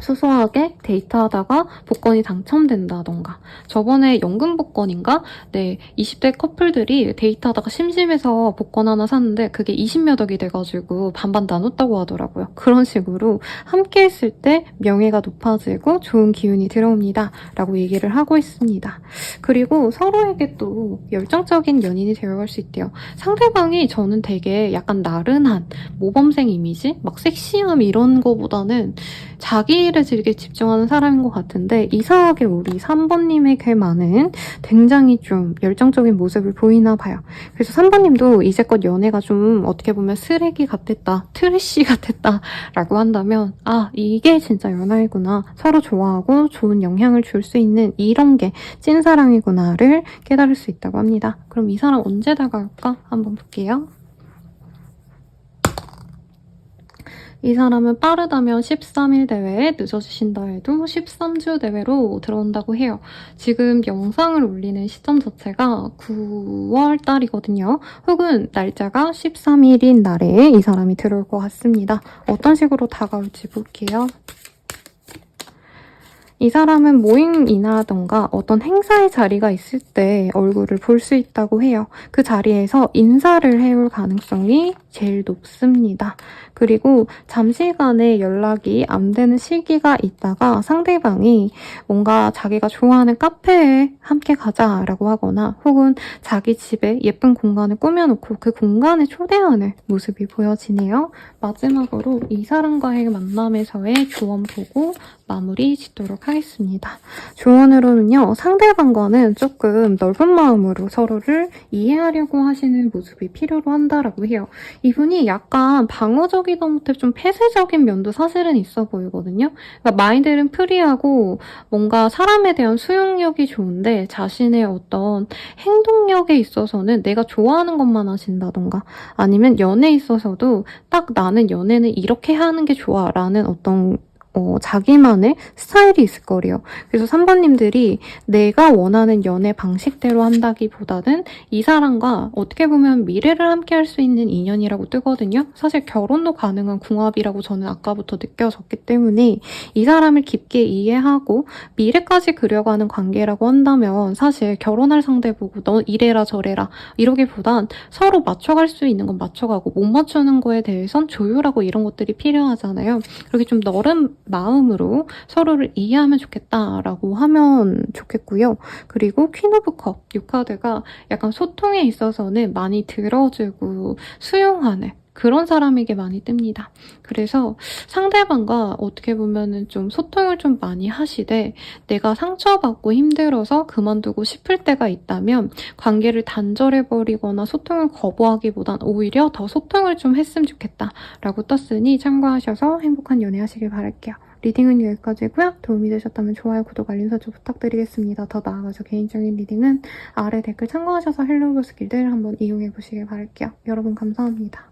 소소하게 데이트하다가 복권이 당첨된다던가 저번에 연금 복권인가? 네, 20대 커플들이 데이트하다가 심심해서 복권 하나 샀는데 그게 20몇 억이 돼가지고 반반 나눴다고 하더라고요. 그런 식으로 함께 있을 때 명예가 높아지고 좋은 기운이 들어옵니다. 라고 얘기를 하고 있습니다. 그리고 서로에게 또 열정적인 연인이 되어갈 수 있대요. 상대방이 저는 되게 약간 나른한 모범생 이미지? 막 섹시함 이런 거보다는 자기 일에 되게 집중하는 사람인 것 같은데 이상하게 우리 3번님에게만은 굉장히 좀 열정적인 모습을 보이나 봐요. 그래서 3번님도 이제껏 연애가 좀 어떻게 보면 쓰레기 같았다, 트래쉬 같았다 라고 한다면 아 이게 진짜 연애구나, 서로 좋아하고 좋은 영향을 줄 수 있는 이런 게 찐사랑이구나를 깨달을 수 있다고 합니다. 그럼 이 사람 언제 다가올까? 한번 볼게요. 이 사람은 빠르다면 13일 대회에 늦어지신다 해도 13주 대회로 들어온다고 해요. 지금 영상을 올리는 시점 자체가 9월 달이거든요. 혹은 날짜가 13일인 날에 이 사람이 들어올 것 같습니다. 어떤 식으로 다가올지 볼게요. 이 사람은 모임이나던가 어떤 행사의 자리가 있을 때 얼굴을 볼 수 있다고 해요. 그 자리에서 인사를 해올 가능성이 제일 높습니다. 그리고 잠시간의 연락이 안 되는 시기가 있다가 상대방이 뭔가 자기가 좋아하는 카페에 함께 가자라고 하거나 혹은 자기 집에 예쁜 공간을 꾸며놓고 그 공간에 초대하는 모습이 보여지네요. 마지막으로 이 사람과의 만남에서의 조언 보고 마무리 짓도록 하겠습니다. 조언으로는요, 상대방과는 조금 넓은 마음으로 서로를 이해하려고 하시는 모습이 필요로 한다라고 해요. 이분이 약간 방어적이다 못해 좀 폐쇄적인 면도 사실은 있어 보이거든요. 그러니까 마인드는 프리하고 뭔가 사람에 대한 수용력이 좋은데 자신의 어떤 행동력에 있어서는 내가 좋아하는 것만 하신다던가 아니면 연애에 있어서도 딱 나는 연애는 이렇게 하는 게 좋아 라는 어떤 자기만의 스타일이 있을 거래요. 그래서 3번님들이 내가 원하는 연애 방식대로 한다기보다는 이 사람과 어떻게 보면 미래를 함께 할 수 있는 인연이라고 뜨거든요. 사실 결혼도 가능한 궁합이라고 저는 아까부터 느껴졌기 때문에 이 사람을 깊게 이해하고 미래까지 그려가는 관계라고 한다면 사실 결혼할 상대 보고 너 이래라 저래라 이러기보단 서로 맞춰갈 수 있는 건 맞춰가고 못 맞추는 거에 대해선 조율하고 이런 것들이 필요하잖아요. 그렇게 좀 넓은 마음으로 서로를 이해하면 좋겠다라고 하면 좋겠고요. 그리고 퀸 오브 컵 이 카드가 약간 소통에 있어서는 많이 들어주고 수용하는 그런 사람에게 많이 뜹니다. 그래서 상대방과 어떻게 보면은 좀 소통을 좀 많이 하시되 내가 상처받고 힘들어서 그만두고 싶을 때가 있다면 관계를 단절해버리거나 소통을 거부하기보단 오히려 더 소통을 좀 했으면 좋겠다라고 떴으니 참고하셔서 행복한 연애 하시길 바랄게요. 리딩은 여기까지고요. 도움이 되셨다면 좋아요, 구독, 알림 설정 부탁드리겠습니다. 더 나아가서 개인적인 리딩은 아래 댓글 참고하셔서 헬로우 스킬들 한번 이용해보시길 바랄게요. 여러분 감사합니다.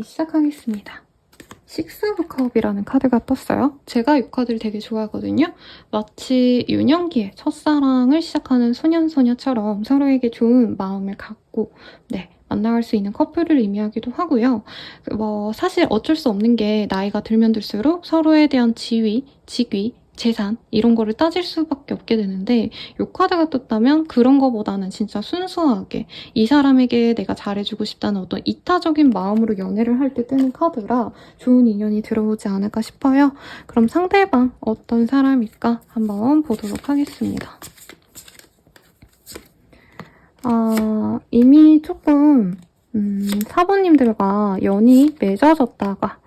시작하겠습니다. 식스 오브 컵이라는 카드가 떴어요. 제가 이 카드를 되게 좋아하거든요. 마치 유년기에 첫사랑을 시작하는 소년소녀처럼 서로에게 좋은 마음을 갖고 만나갈 수 있는 커플을 의미하기도 하고요. 사실 어쩔 수 없는 게 나이가 들면 들수록 서로에 대한 지위, 직위, 재산 이런 거를 따질 수밖에 없게 되는데 이 카드가 떴다면 그런 거보다는 진짜 순수하게 이 사람에게 내가 잘해주고 싶다는 어떤 이타적인 마음으로 연애를 할 때 뜨는 카드라 좋은 인연이 들어오지 않을까 싶어요. 그럼 상대방 어떤 사람일까 한번 보도록 하겠습니다. 이미 조금 사부님들과 연이 맺어졌다가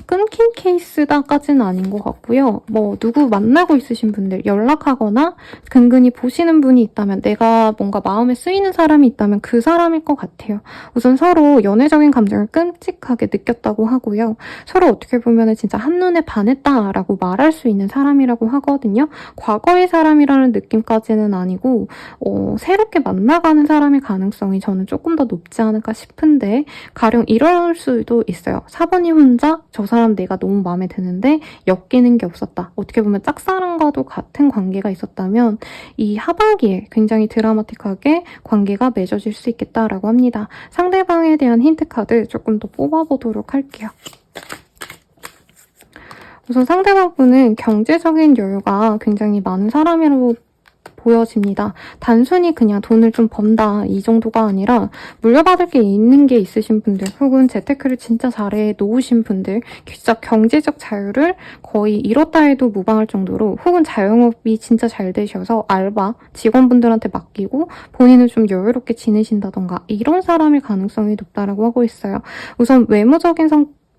끊긴 케이스다까지는 아닌 것 같고요. 누구 만나고 있으신 분들, 연락하거나 근근히 보시는 분이 있다면 내가 뭔가 마음에 쓰이는 사람이 있다면 그 사람일 것 같아요. 우선 서로 연애적인 감정을 끔찍하게 느꼈다고 하고요. 서로 어떻게 보면 진짜 한눈에 반했다라고 말할 수 있는 사람이라고 하거든요. 과거의 사람이라는 느낌까지는 아니고 새롭게 만나가는 사람의 가능성이 저는 조금 더 높지 않을까 싶은데 가령 이럴 수도 있어요. 사부님 혼자 저 사람 내가 너무 마음에 드는데 엮이는 게 없었다. 어떻게 보면 짝사랑과도 같은 관계가 있었다면 이 하반기에 굉장히 드라마틱하게 관계가 맺어질 수 있겠다라고 합니다. 상대방에 대한 힌트 카드 조금 더 뽑아보도록 할게요. 우선 상대방 분은 경제적인 여유가 굉장히 많은 사람이라고 보여집니다. 단순히 그냥 돈을 좀 번다 이 정도가 아니라 물려받을 게 있는 게 있으신 분들 혹은 재테크를 진짜 잘해 놓으신 분들 진짜 경제적 자유를 거의 잃었다 해도 무방할 정도로 혹은 자영업이 진짜 잘 되셔서 알바 직원분들한테 맡기고 본인은 좀 여유롭게 지내신다던가 이런 사람일 가능성이 높다라고 하고 있어요. 우선 외모적인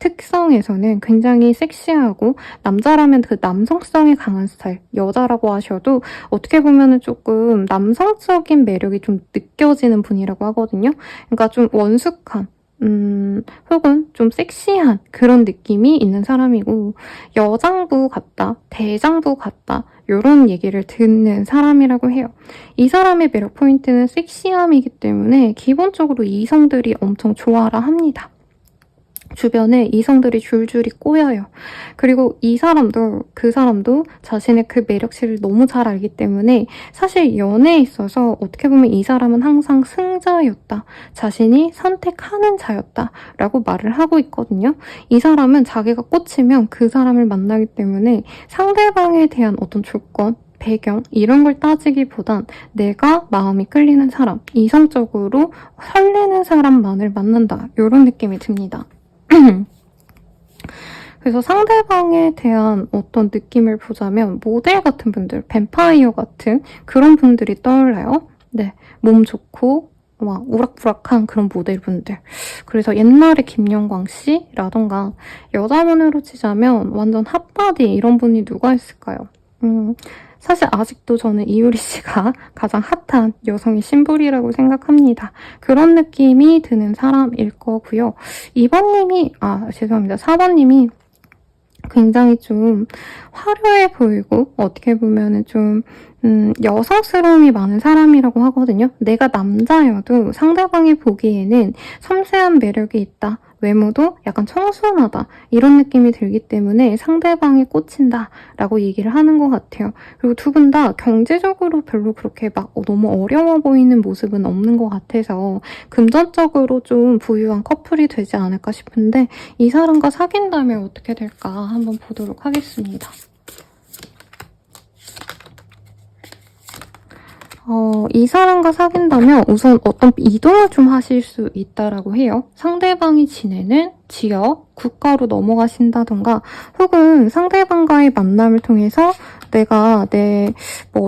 특성에서는 굉장히 섹시하고 남자라면 그 남성성이 강한 스타일, 여자라고 하셔도 어떻게 보면은 조금 남성적인 매력이 좀 느껴지는 분이라고 하거든요. 그러니까 좀 원숙한 혹은 좀 섹시한 그런 느낌이 있는 사람이고 여장부 같다, 대장부 같다 이런 얘기를 듣는 사람이라고 해요. 이 사람의 매력 포인트는 섹시함이기 때문에 기본적으로 이성들이 엄청 좋아라 합니다. 주변에 이성들이 줄줄이 꼬여요. 그리고 이 사람도 그 사람도 자신의 그 매력치를 너무 잘 알기 때문에 사실 연애에 있어서 어떻게 보면 이 사람은 항상 승자였다. 자신이 선택하는 자였다. 라고 말을 하고 있거든요. 이 사람은 자기가 꽂히면 그 사람을 만나기 때문에 상대방에 대한 어떤 조건, 배경 이런 걸 따지기보단 내가 마음이 끌리는 사람, 이성적으로 설레는 사람만을 만난다. 이런 느낌이 듭니다. 그래서 상대방에 대한 어떤 느낌을 보자면 모델 같은 분들, 뱀파이어 같은 그런 분들이 떠올라요. 몸 좋고 막 우락부락한 그런 모델분들. 그래서 옛날에 김영광 씨라던가 여자분으로 치자면 완전 핫바디 이런 분이 누가 있을까요? 사실 아직도 저는 이효리 씨가 가장 핫한 여성의 심볼이라고 생각합니다. 그런 느낌이 드는 사람일 거고요. 2번님이, 죄송합니다. 4번님이 굉장히 좀 화려해 보이고 어떻게 보면은 좀 여성스러움이 많은 사람이라고 하거든요. 내가 남자여도 상대방이 보기에는 섬세한 매력이 있다. 외모도 약간 청순하다 이런 느낌이 들기 때문에 상대방이 꽂힌다 라고 얘기를 하는 것 같아요. 그리고 두 분 다 경제적으로 별로 그렇게 막 너무 어려워 보이는 모습은 없는 것 같아서 금전적으로 좀 부유한 커플이 되지 않을까 싶은데 이 사람과 사귄다면 어떻게 될까 한번 보도록 하겠습니다. 이 사람과 사귄다면 우선 어떤 이동을 좀 하실 수 있다라고 해요. 상대방이 지내는 지역, 국가로 넘어가신다던가 혹은 상대방과의 만남을 통해서 내가 내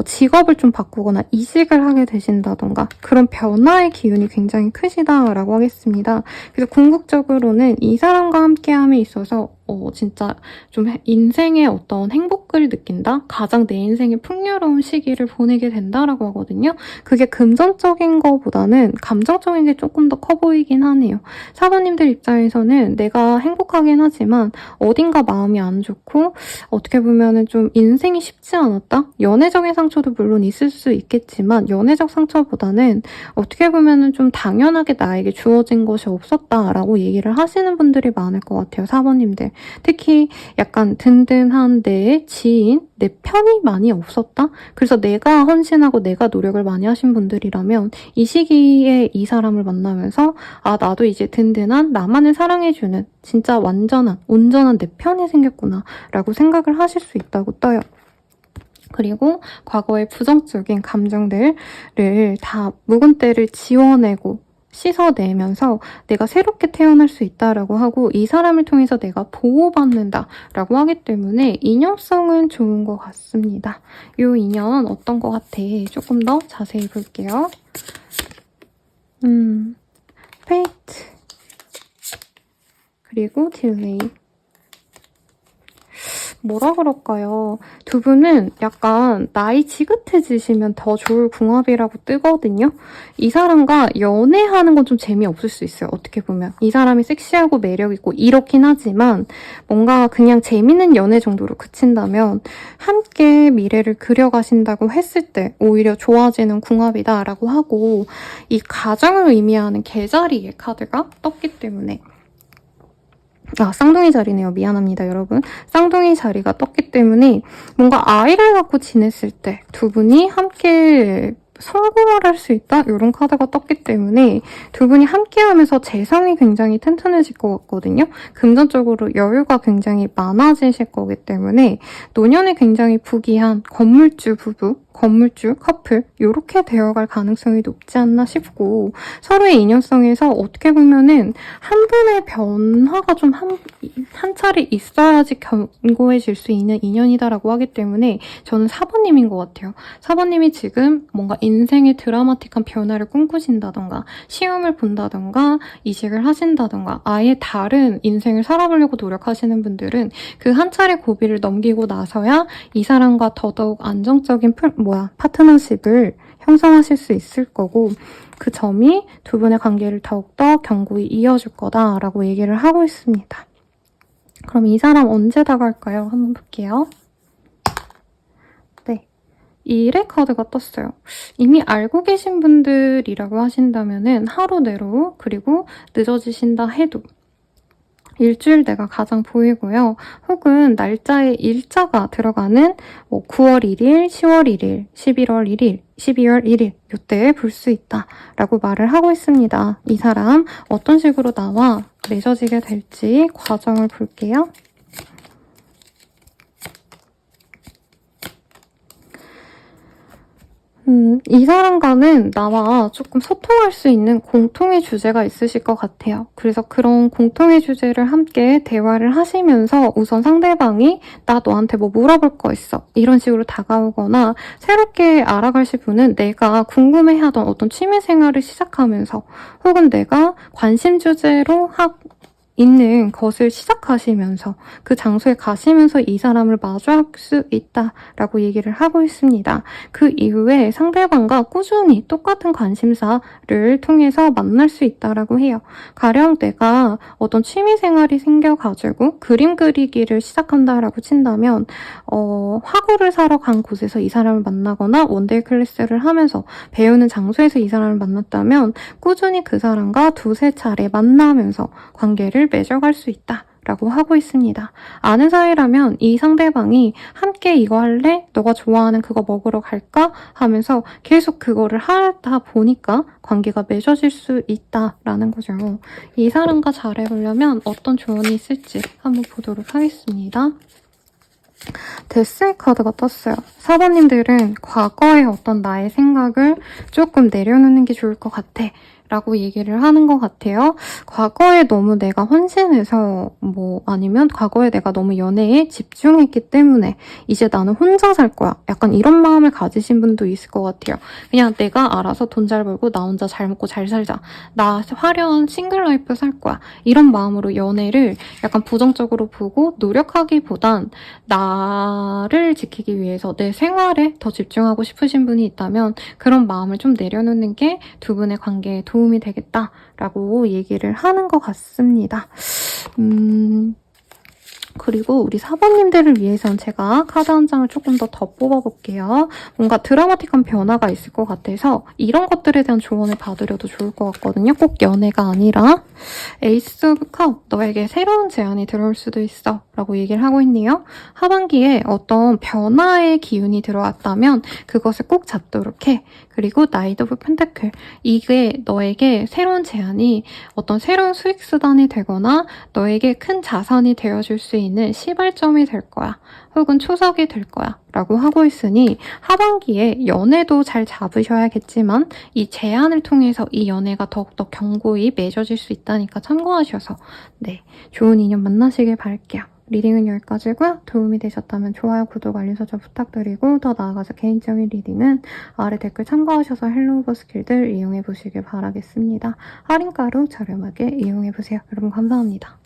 직업을 좀 바꾸거나 이직을 하게 되신다던가 그런 변화의 기운이 굉장히 크시다라고 하겠습니다. 그래서 궁극적으로는 이 사람과 함께함에 있어서 진짜 좀 인생의 어떤 행복을 느낀다? 가장 내 인생의 풍요로운 시기를 보내게 된다라고 하거든요. 그게 금전적인 거보다는 감정적인 게 조금 더 커 보이긴 하네요. 사모님들 입장에서는 내가 행복하긴 하지만 어딘가 마음이 안 좋고 어떻게 보면은 좀 인생이 쉽지 않았다? 연애적인 상처도 물론 있을 수 있겠지만 연애적 상처보다는 어떻게 보면은 좀 당연하게 나에게 주어진 것이 없었다라고 얘기를 하시는 분들이 많을 것 같아요. 사모님들. 특히 약간 든든한 내 지인, 내 편이 많이 없었다? 그래서 내가 헌신하고 내가 노력을 많이 하신 분들이라면 이 시기에 이 사람을 만나면서 아, 나도 이제 든든한 나만을 사랑해주는 진짜 완전한, 온전한 내 편이 생겼구나 라고 생각을 하실 수 있다고 떠요. 그리고 과거의 부정적인 감정들을 다 묵은 때를 지워내고 씻어내면서 내가 새롭게 태어날 수 있다라고 하고 이 사람을 통해서 내가 보호받는다라고 하기 때문에 인연성은 좋은 것 같습니다. 이 인연 어떤 것 같아? 조금 더 자세히 볼게요. 페이트 그리고 딜레이. 뭐라 그럴까요? 두 분은 약간 나이 지긋해지시면 더 좋을 궁합이라고 뜨거든요. 이 사람과 연애하는 건 좀 재미없을 수 있어요. 어떻게 보면. 이 사람이 섹시하고 매력있고 이렇긴 하지만 뭔가 그냥 재밌는 연애 정도로 그친다면 함께 미래를 그려가신다고 했을 때 오히려 좋아지는 궁합이다라고 하고 이 가정을 의미하는 개자리의 카드가 떴기 때문에 쌍둥이 자리네요. 미안합니다, 여러분. 쌍둥이 자리가 떴기 때문에 뭔가 아이를 갖고 지냈을 때 두 분이 함께 성공을 할 수 있다? 이런 카드가 떴기 때문에 두 분이 함께하면서 재성이 굉장히 튼튼해질 것 같거든요. 금전적으로 여유가 굉장히 많아지실 거기 때문에 노년에 굉장히 부귀한 건물주 부부, 건물주 커플 이렇게 되어갈 가능성이 높지 않나 싶고 서로의 인연성에서 어떻게 보면은 한 분의 변화가 좀 한 차례 있어야지 견고해질 수 있는 인연이다라고 하기 때문에 저는 4번님인 것 같아요. 4번님이 지금 뭔가 인생의 드라마틱한 변화를 꿈꾸신다던가 시험을 본다던가 이직을 하신다던가 아예 다른 인생을 살아보려고 노력하시는 분들은 그 한 차례 고비를 넘기고 나서야 이 사람과 더더욱 안정적인 파트너십을 형성하실 수 있을 거고 그 점이 두 분의 관계를 더욱더 견고히 이어줄 거다라고 얘기를 하고 있습니다. 그럼 이 사람 언제 다가올까요? 한번 볼게요. 네. 이 1의 카드가 떴어요. 이미 알고 계신 분들이라고 하신다면은 하루 내로 그리고 늦어지신다 해도 일주일 내가 가장 보이고요. 혹은 날짜에 일자가 들어가는 9월 1일, 10월 1일, 11월 1일, 12월 1일 이때에 볼 수 있다라고 말을 하고 있습니다. 이 사람 어떤 식으로 나와 맺어지게 될지 과정을 볼게요. 이 사람과는 나와 조금 소통할 수 있는 공통의 주제가 있으실 것 같아요. 그래서 그런 공통의 주제를 함께 대화를 하시면서 우선 상대방이 나 너한테 뭐 물어볼 거 있어. 이런 식으로 다가오거나 새롭게 알아가실 분은 내가 궁금해하던 어떤 취미생활을 시작하면서 혹은 내가 관심 주제로 있는 것을 시작하시면서 그 장소에 가시면서 이 사람을 마주할 수 있다라고 얘기를 하고 있습니다. 그 이후에 상대방과 꾸준히 똑같은 관심사를 통해서 만날 수 있다라고 해요. 가령 내가 어떤 취미생활이 생겨가지고 그림 그리기를 시작한다라고 친다면 화구를 사러 간 곳에서 이 사람을 만나거나 원데이 클래스를 하면서 배우는 장소에서 이 사람을 만났다면 꾸준히 그 사람과 두세 차례 만나면서 관계를 맺어갈 수 있다라고 하고 있습니다. 아는 사이라면 이 상대방이 함께 이거 할래? 너가 좋아하는 그거 먹으러 갈까? 하면서 계속 그거를 하다 보니까 관계가 맺어질 수 있다라는 거죠. 이 사람과 잘해보려면 어떤 조언이 있을지 한번 보도록 하겠습니다. 데스의 카드가 떴어요. 4번님들은 과거의 어떤 나의 생각을 조금 내려놓는 게 좋을 것 같아 라고 얘기를 하는 것 같아요. 과거에 너무 내가 헌신해서 아니면 과거에 내가 너무 연애에 집중했기 때문에 이제 나는 혼자 살 거야. 약간 이런 마음을 가지신 분도 있을 것 같아요. 그냥 내가 알아서 돈 잘 벌고 나 혼자 잘 먹고 잘 살자. 나 화려한 싱글 라이프 살 거야. 이런 마음으로 연애를 약간 부정적으로 보고 노력하기보단 나를 지키기 위해서 내 생활에 더 집중하고 싶으신 분이 있다면 그런 마음을 좀 내려놓는 게 두 분의 관계에 도움이 되겠다라고 얘기를 하는 것 같습니다. 그리고 우리 4번님들을 위해선 제가 카드 한 장을 조금 더 뽑아볼게요. 뭔가 드라마틱한 변화가 있을 것 같아서 이런 것들에 대한 조언을 받으려도 좋을 것 같거든요. 꼭 연애가 아니라. 에이스 오브 컵, 너에게 새로운 제안이 들어올 수도 있어 라고 얘기를 하고 있네요. 하반기에 어떤 변화의 기운이 들어왔다면 그것을 꼭 잡도록 해. 그리고 나이트 오브 펜타클, 이게 너에게 새로운 제안이 어떤 새로운 수익 수단이 되거나 너에게 큰 자산이 되어줄 수 있는 시발점이 될 거야. 혹은 초석이 될 거야. 라고 하고 있으니 하반기에 연애도 잘 잡으셔야겠지만 이 제안을 통해서 이 연애가 더욱더 견고히 맺어질 수 있다니까 참고하셔서 좋은 인연 만나시길 바랄게요. 리딩은 여기까지고요. 도움이 되셨다면 좋아요, 구독, 알림 설정 부탁드리고 더 나아가서 개인적인 리딩은 아래 댓글 참고하셔서 헬로우버 스킬들 이용해보시길 바라겠습니다. 할인가로 저렴하게 이용해보세요. 여러분 감사합니다.